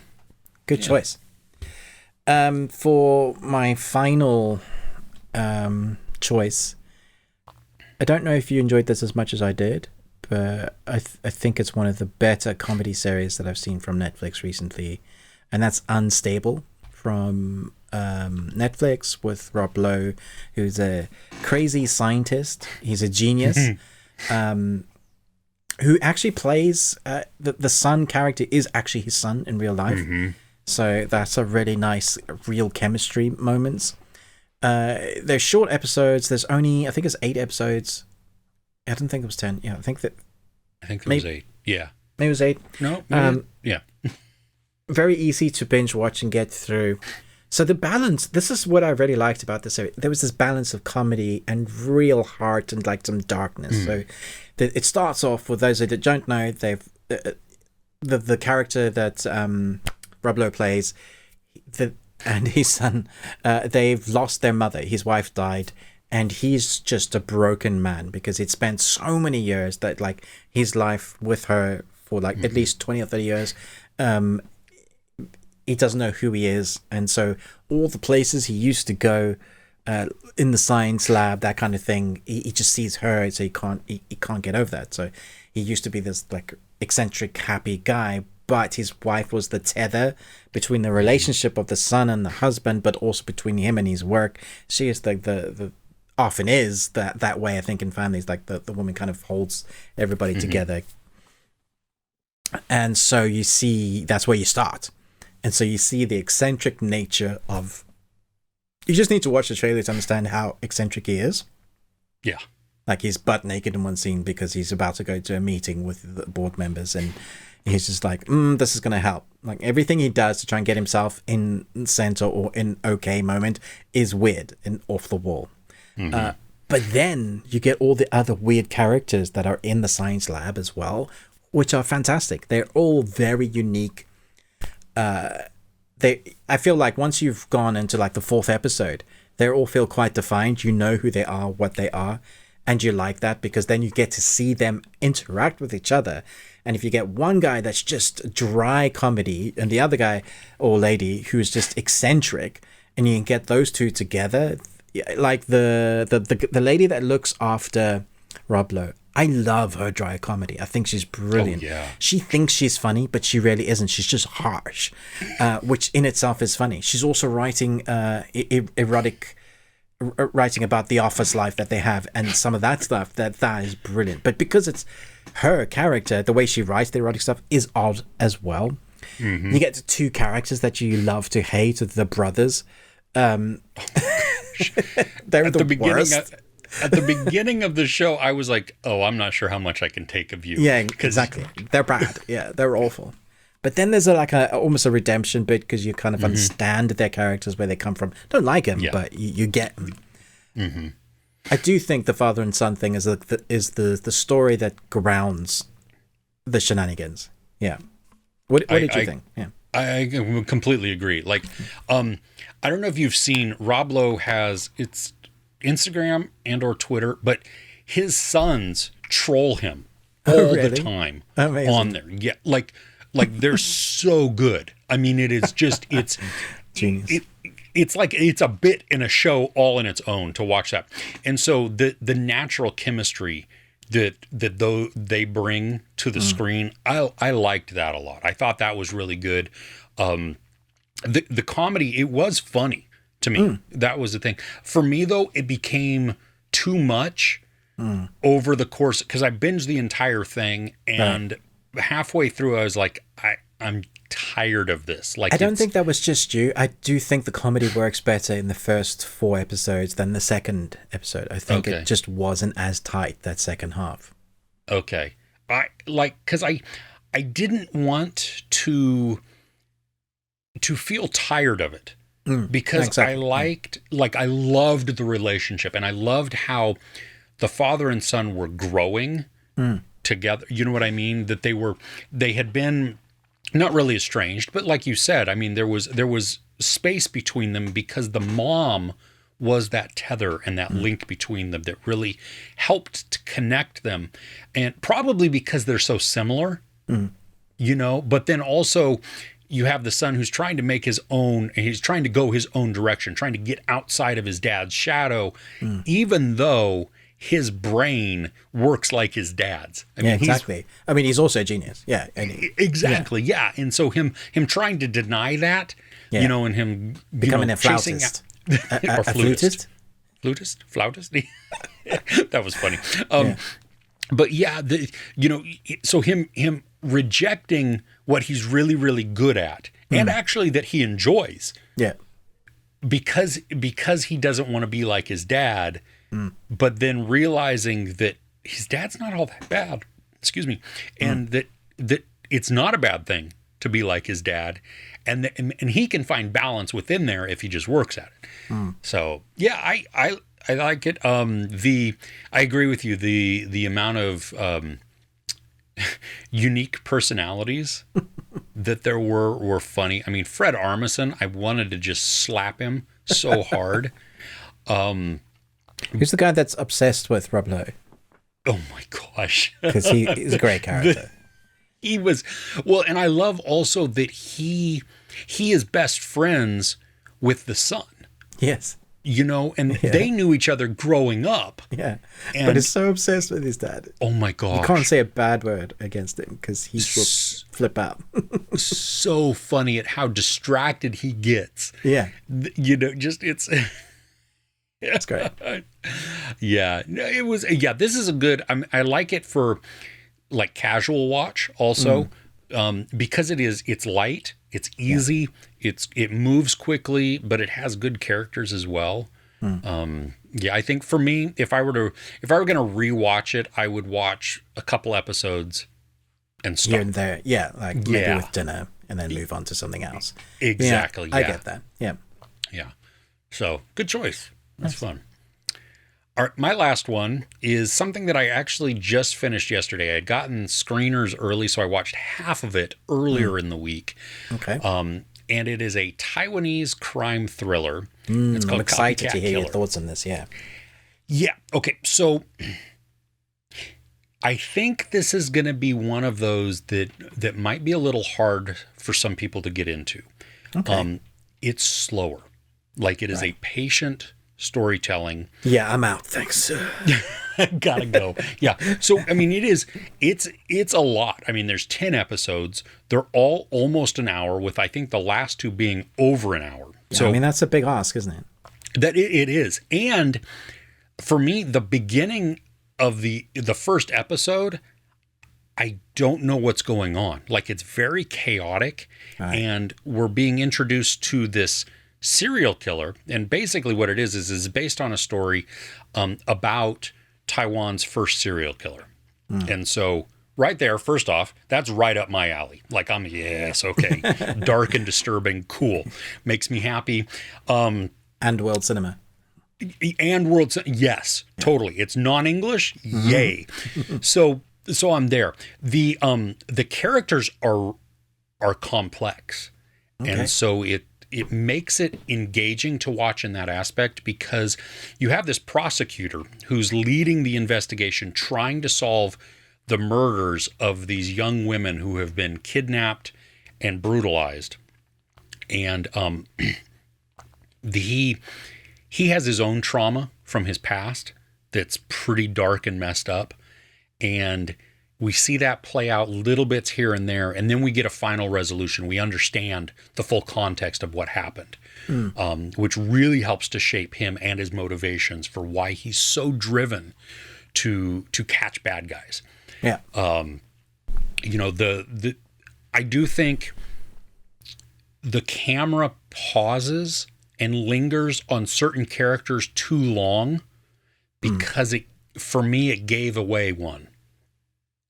good choice. For my final choice, I don't know if you enjoyed this as much as I did, but I think it's one of the better comedy series that I've seen from Netflix recently, and that's Unstable from Netflix with Rob Lowe, who's a crazy scientist. He's a genius. Who actually plays the son character is actually his son in real life. So that's a really nice real chemistry moments. They're short episodes. There's only, I think it's 8 episodes. I didn't think it was 10. Yeah, I think it was 8. Yeah. Maybe it was 8. No. Yeah. Very easy to binge watch and get through. So the balance, this is what I really liked about this series. There was this balance of comedy and real heart and like some darkness. So it starts off, for those that don't know, they've the character that Rob Lowe plays, and his son, they've lost their mother. His wife died, and he's just a broken man because he'd spent so many years that like his life with her for like at least 20 or 30 years. He doesn't know who he is, and so all the places he used to go in the science lab, that kind of thing, he just sees her, so he can't get over that. So he used to be this like eccentric, happy guy, but his wife was the tether between the relationship of the son and the husband, but also between him and his work. She is the often is that way. I think in families, like the woman kind of holds everybody together, and so you see that's where you start, and so you see the eccentric nature of. You just need to watch the trailer to understand how eccentric he is. Yeah. Like he's butt naked in one scene because he's about to go to a meeting with the board members, and he's just like, this is going to help. Like everything he does to try and get himself in center or in okay moment is weird and off the wall. But then you get all the other weird characters that are in the science lab as well, which are fantastic. They're all very unique. I feel like once you've gone into like the 4th episode, they all feel quite defined. You know who they are, what they are, and you like that because then you get to see them interact with each other. And if you get one guy that's just dry comedy and the other guy or lady who's just eccentric, and you can get those two together, like the lady that looks after Rob Lowe. I love her dry comedy. I think she's brilliant. Oh, yeah. She thinks she's funny, but she really isn't. She's just harsh, which in itself is funny. She's also writing erotic writing about the office life that they have and some of that stuff. That is brilliant. But because it's her character, the way she writes the erotic stuff is odd as well. You get the two characters that you love to hate, the brothers. They're the worst. At the beginning of the show, I was like, oh, I'm not sure how much I can take of you. Yeah, exactly. They're bad. Yeah, they're awful. But then there's almost a redemption bit because you kind of understand their characters, where they come from. Don't like them, but you get them. I do think the father and son thing is the story that grounds the shenanigans. Yeah. What did you think? Yeah. I completely agree. Like, I don't know if you've seen, Rob Lowe has it's Instagram and or Twitter, but his sons troll him all the time. Amazing. On there. Yeah, like they're so good. I mean, it is just it's genius. It's like it's a bit in a show all in its own to watch that. And so the natural chemistry that they bring to the screen, I liked that a lot. I thought that was really good. The comedy, it was funny to me. That was the thing. For me though, it became too much over the course, because I binged the entire thing, and halfway through I was like, I'm tired of this. Like, I don't think that was just you. I do think the comedy works better in the first 4 episodes than the second episode. I think it just wasn't as tight, that second half. Okay. Because I didn't want to feel tired of it. Because exactly. I loved the relationship, and I loved how the father and son were growing together. You know what I mean? That they had been not really estranged, but like you said, I mean, there was space between them because the mom was that tether and that link between them that really helped to connect them. And probably because they're so similar, you know, but then also you have the son who's trying to make his own, and he's trying to go his own direction, trying to get outside of his dad's shadow, even though his brain works like his dad's. I mean, exactly. I mean, he's also a genius. Yeah. Exactly. Yeah. And so him trying to deny that, you know, and him becoming a flautist. Or flutist. Flautist. That was funny. But yeah, so him rejecting what he's really, really good at, and actually that he enjoys. Yeah. Because he doesn't want to be like his dad, but then realizing that his dad's not all that bad. Excuse me. And that it's not a bad thing to be like his dad, and he can find balance within there if he just works at it. So yeah, I like it. I agree with you. The amount of unique personalities that there were funny. I mean, Fred Armisen, I wanted to just slap him so hard. Who's the guy that's obsessed with Rob Lowe? Oh my gosh. Because he's a great character. He was, well, and I love also that he is best friends with the son. Yes. You know, and they knew each other growing up. Yeah. But he's so obsessed with his dad. Oh my gosh. You can't say a bad word against him because he will flip out. So funny at how distracted he gets. Yeah. You know, just it's That's great. Yeah, it was. Yeah, this is a good. I like it for like casual watch also, because it's light, it's easy, it moves quickly, but it has good characters as well. Yeah, I think for me, if I were going to rewatch it, I would watch a couple episodes and stop. Here and there, yeah, like maybe with dinner, and then move on to something else. Exactly. I get that. Yeah. Yeah. So good choice. That's fun. All right, my last one is something that I actually just finished yesterday. I had gotten screeners early, so I watched half of it earlier in the week. Okay. And it is a Taiwanese crime thriller. It's called I'm excited Copycat to hear Killer. your thoughts on this. Yeah. Yeah. Okay. So I think this is going to be one of those that might be a little hard for some people to get into. Okay. It's slower. Like it is a patient storytelling. Yeah, I'm out. Thanks. Gotta go. Yeah. So, I mean, it's a lot. I mean, there's 10 episodes. They're all almost an hour, with I think the last two being over an hour. Yeah, so I mean, that's a big ask, isn't it? that it is. And for me, the beginning of the first episode, I don't know what's going on. Like, it's very chaotic, and we're being introduced to this serial killer. And basically what it is based on a story about Taiwan's first serial killer. And so right there, first off, that's right up my alley. Like, yes, okay. Dark and disturbing, cool. Makes me happy. And world cinema. And world, yes, totally. It's non-English, yay. So I'm there. The characters are complex, and so it makes it engaging to watch in that aspect, because you have this prosecutor who's leading the investigation, trying to solve the murders of these young women who have been kidnapped and brutalized, and he has his own trauma from his past that's pretty dark and messed up. And we see that play out little bits here and there. And then we get a final resolution. We understand the full context of what happened, which really helps to shape him and his motivations for why he's so driven to catch bad guys. Yeah. I do think the camera pauses and lingers on certain characters too long, because for me, it gave away one.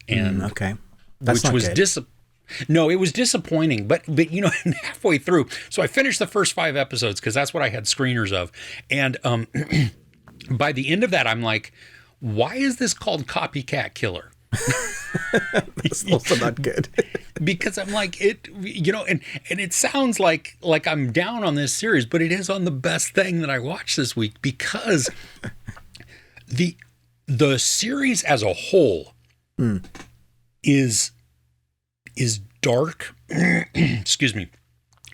And okay. That's which was it was disappointing, but halfway through. So I finished the first 5 episodes because that's what I had screeners of. And by the end of that, I'm like, why is this called Copycat Killer? That's also not good. Because I'm like, and it sounds like I'm down on this series, but it is on the best thing that I watched this week, because the series as a whole is dark. Excuse me.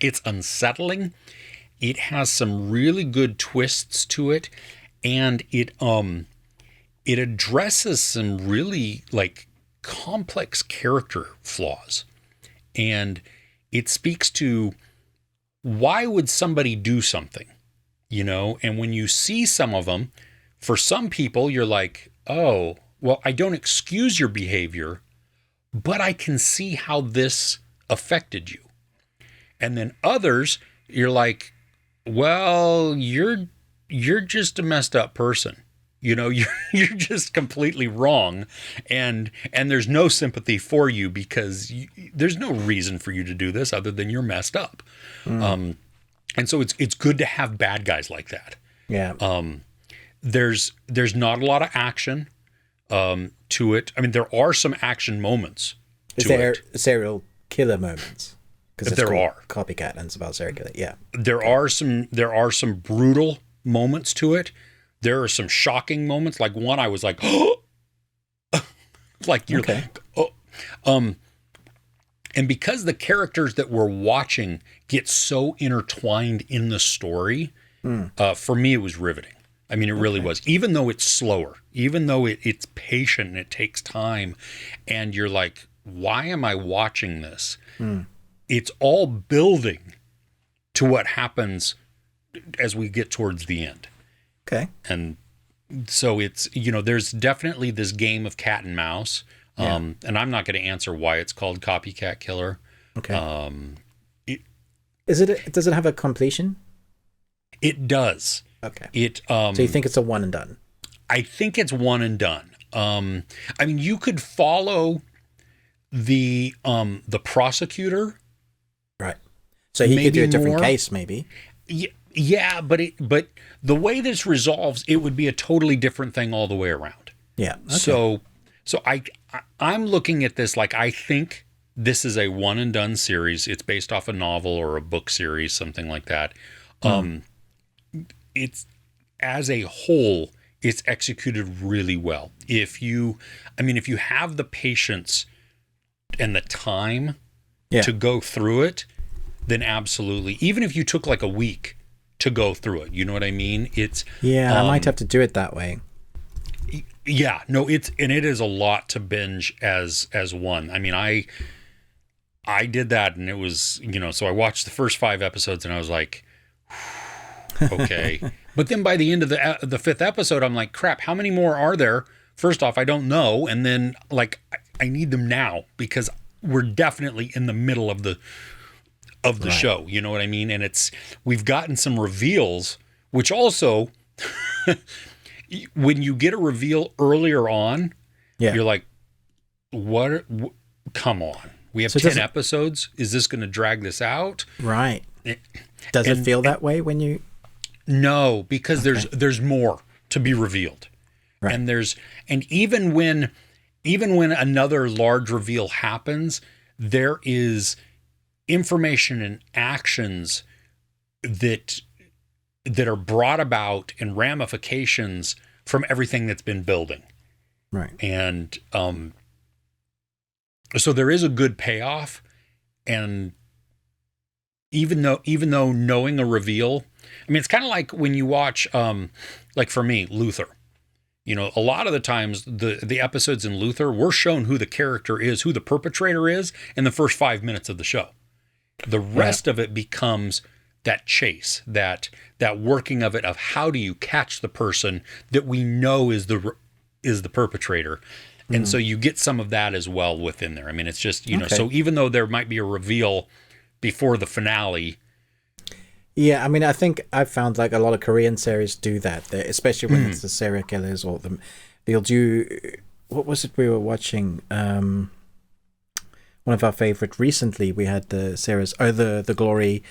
It's unsettling. It has some really good twists to it, and it addresses some really like complex character flaws, and it speaks to why would somebody do something, and when you see some of them, for some people you're like, oh, well, I don't excuse your behavior, but I can see how this affected you. And then others, you're like, well, you're just a messed up person. You're just completely wrong, and there's no sympathy for you, because there's no reason for you to do this other than you're messed up. And so it's good to have bad guys like that. Yeah. There's not a lot of action to it. I mean, there are some action moments. Is there serial killer moments? Because there are. Copycat, and it's about serial killer. Yeah. There are some brutal moments to it. There are some shocking moments. Like one, I was like, oh, like you're like, oh, and because the characters that we're watching get so intertwined in the story, for me, it was riveting. I mean, it really was. Even though it's slower, even though it's patient and it takes time, and you're like, why am I watching this? It's all building to what happens as we get towards the end. Okay. And so it's, there's definitely this game of cat and mouse. And I'm not going to answer why it's called Copycat Killer. Okay. Does it have a completion? It does. Okay. So you think it's a one and done? I think it's one and done. I mean, you could follow the prosecutor. Right. So he could do a different case, maybe. Yeah, but the way this resolves, it would be a totally different thing all the way around. Yeah. Okay. So I'm looking at this like I think this is a one and done series. It's based off a novel or a book series, something like that. It's as a whole, it's executed really well. If you have the patience and the time to go through it, then absolutely. Even if you took like a week to go through it, you know what I mean? I might have to do it that way. Yeah, no, it is a lot to binge as one. I mean, I did that, and it was, so I watched the first 5 episodes and I was like, okay. But then by the end of the 5th episode, I'm like, crap, how many more are there? First off, I don't know. And then like, I need them now because we're definitely in the middle of the show. You know what I mean? And we've gotten some reveals, which also, when you get a reveal earlier on, you're like, what? Come on. We have 10 episodes. Is this going to drag this out? Right. Does it feel that way when you... No, because there's more to be revealed. Right. And even when another large reveal happens, there is information and actions that are brought about and ramifications from everything that's been building. Right. And so there is a good payoff, and even though knowing a reveal, I mean, it's kind of like when you watch, like for me, Luther. A lot of the times the episodes in Luther, we're shown who the character is, who the perpetrator is in the first 5 minutes of the show. The rest of it becomes that chase, that working of it, of how do you catch the person that we know is the perpetrator. And so you get some of that as well within there. I mean, it's just, so even though there might be a reveal before the finale. Yeah, I mean, I think I've found like a lot of Korean series do that, especially when it's the serial killers or they'll do, what was it we were watching? One of our favorite recently, we had the series, the Glory,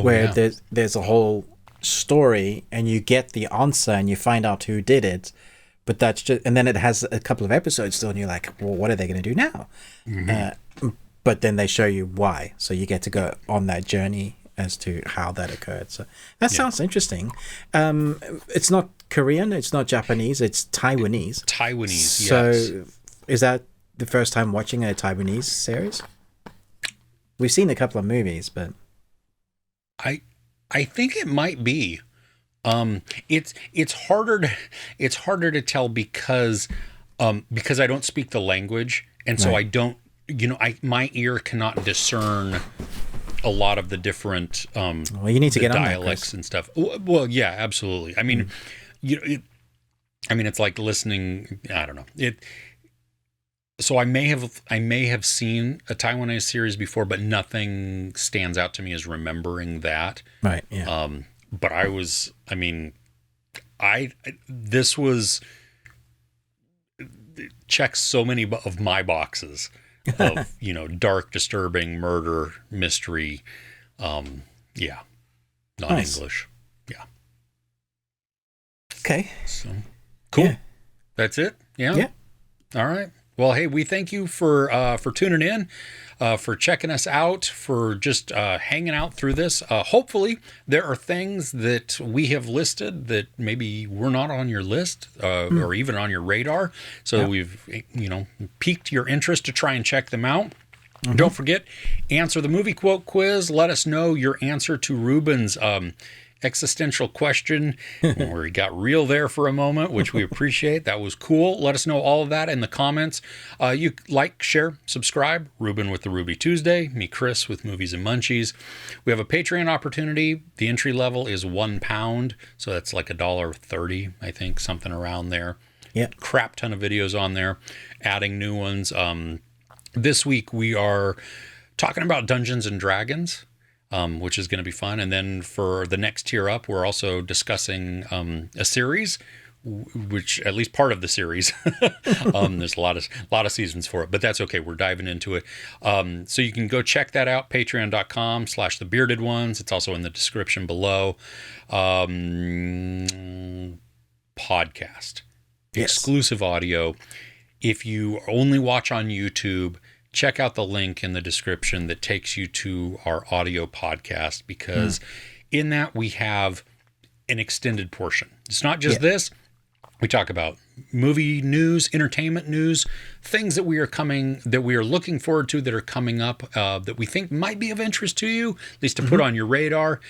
where there's a whole story and you get the answer and you find out who did it. But that's just, and then it has a couple of episodes still, and you're like, well, what are they going to do now? But then they show you why, so you get to go on that journey as to how that occurred. So that sounds interesting. It's not Korean, it's not Japanese, it's Taiwanese. So is that the first time watching a Taiwanese series? We've seen a couple of movies, but I think it might be. It's harder to tell because I don't speak the language, and so I don't, my ear cannot discern a lot of the different well, you need to get dialects and stuff. Well, yeah, absolutely. I mean, it's like listening. I don't know it. So I may have seen a Taiwanese series before, but nothing stands out to me as remembering that. Right. Yeah. But this was checks so many of my boxes of, dark, disturbing, murder, mystery. Non-English. Nice. Yeah. Okay. So cool. Yeah. That's it. Yeah. Yeah. All right. Well, hey, we thank you for tuning in, for checking us out, for just hanging out through this. Hopefully, there are things that we have listed that maybe were not on your list or even on your radar. So we've, piqued your interest to try and check them out. Don't forget, answer the movie quote quiz. Let us know your answer to Ruben's existential question where he got real there for a moment, which we appreciate. That was cool. Let us know all of that in the comments. You like, share, subscribe. Ruben with the Ruby Tuesday, me, Chris, with Movies and Munchies. We have a Patreon opportunity. The entry level is £1, so that's like $1.30, I think, something around there. Yeah, crap ton of videos on there, adding new ones. This week we are talking about Dungeons and Dragons, which is going to be fun. And then for the next tier up, we're also discussing a series, which at least part of the series. There's a lot of seasons for it, but that's okay. We're diving into it. So you can go check that out, patreon.com/thebearded ones. It's also in the description below. Podcast. Yes. Exclusive audio. If you only watch on YouTube, check out the link in the description that takes you to our audio podcast, because in that we have an extended portion. It's not just this. We talk about movie news, entertainment news, things that we are looking forward to that are coming up that we think might be of interest to you, at least to put on your radar.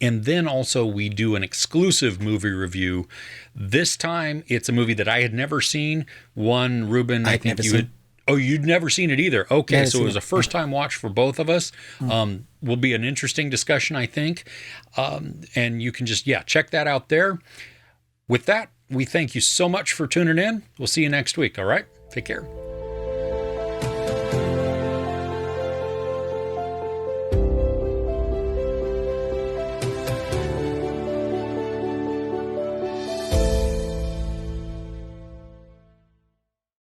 And then also we do an exclusive movie review. This time it's a movie that I had never seen. One, Ruben, I think you had. Oh, you'd never seen it either. Okay, so it was a first-time watch for both of us. Will be an interesting discussion, I think. And you can just, check that out there. With that, we thank you so much for tuning in. We'll see you next week, all right? Take care.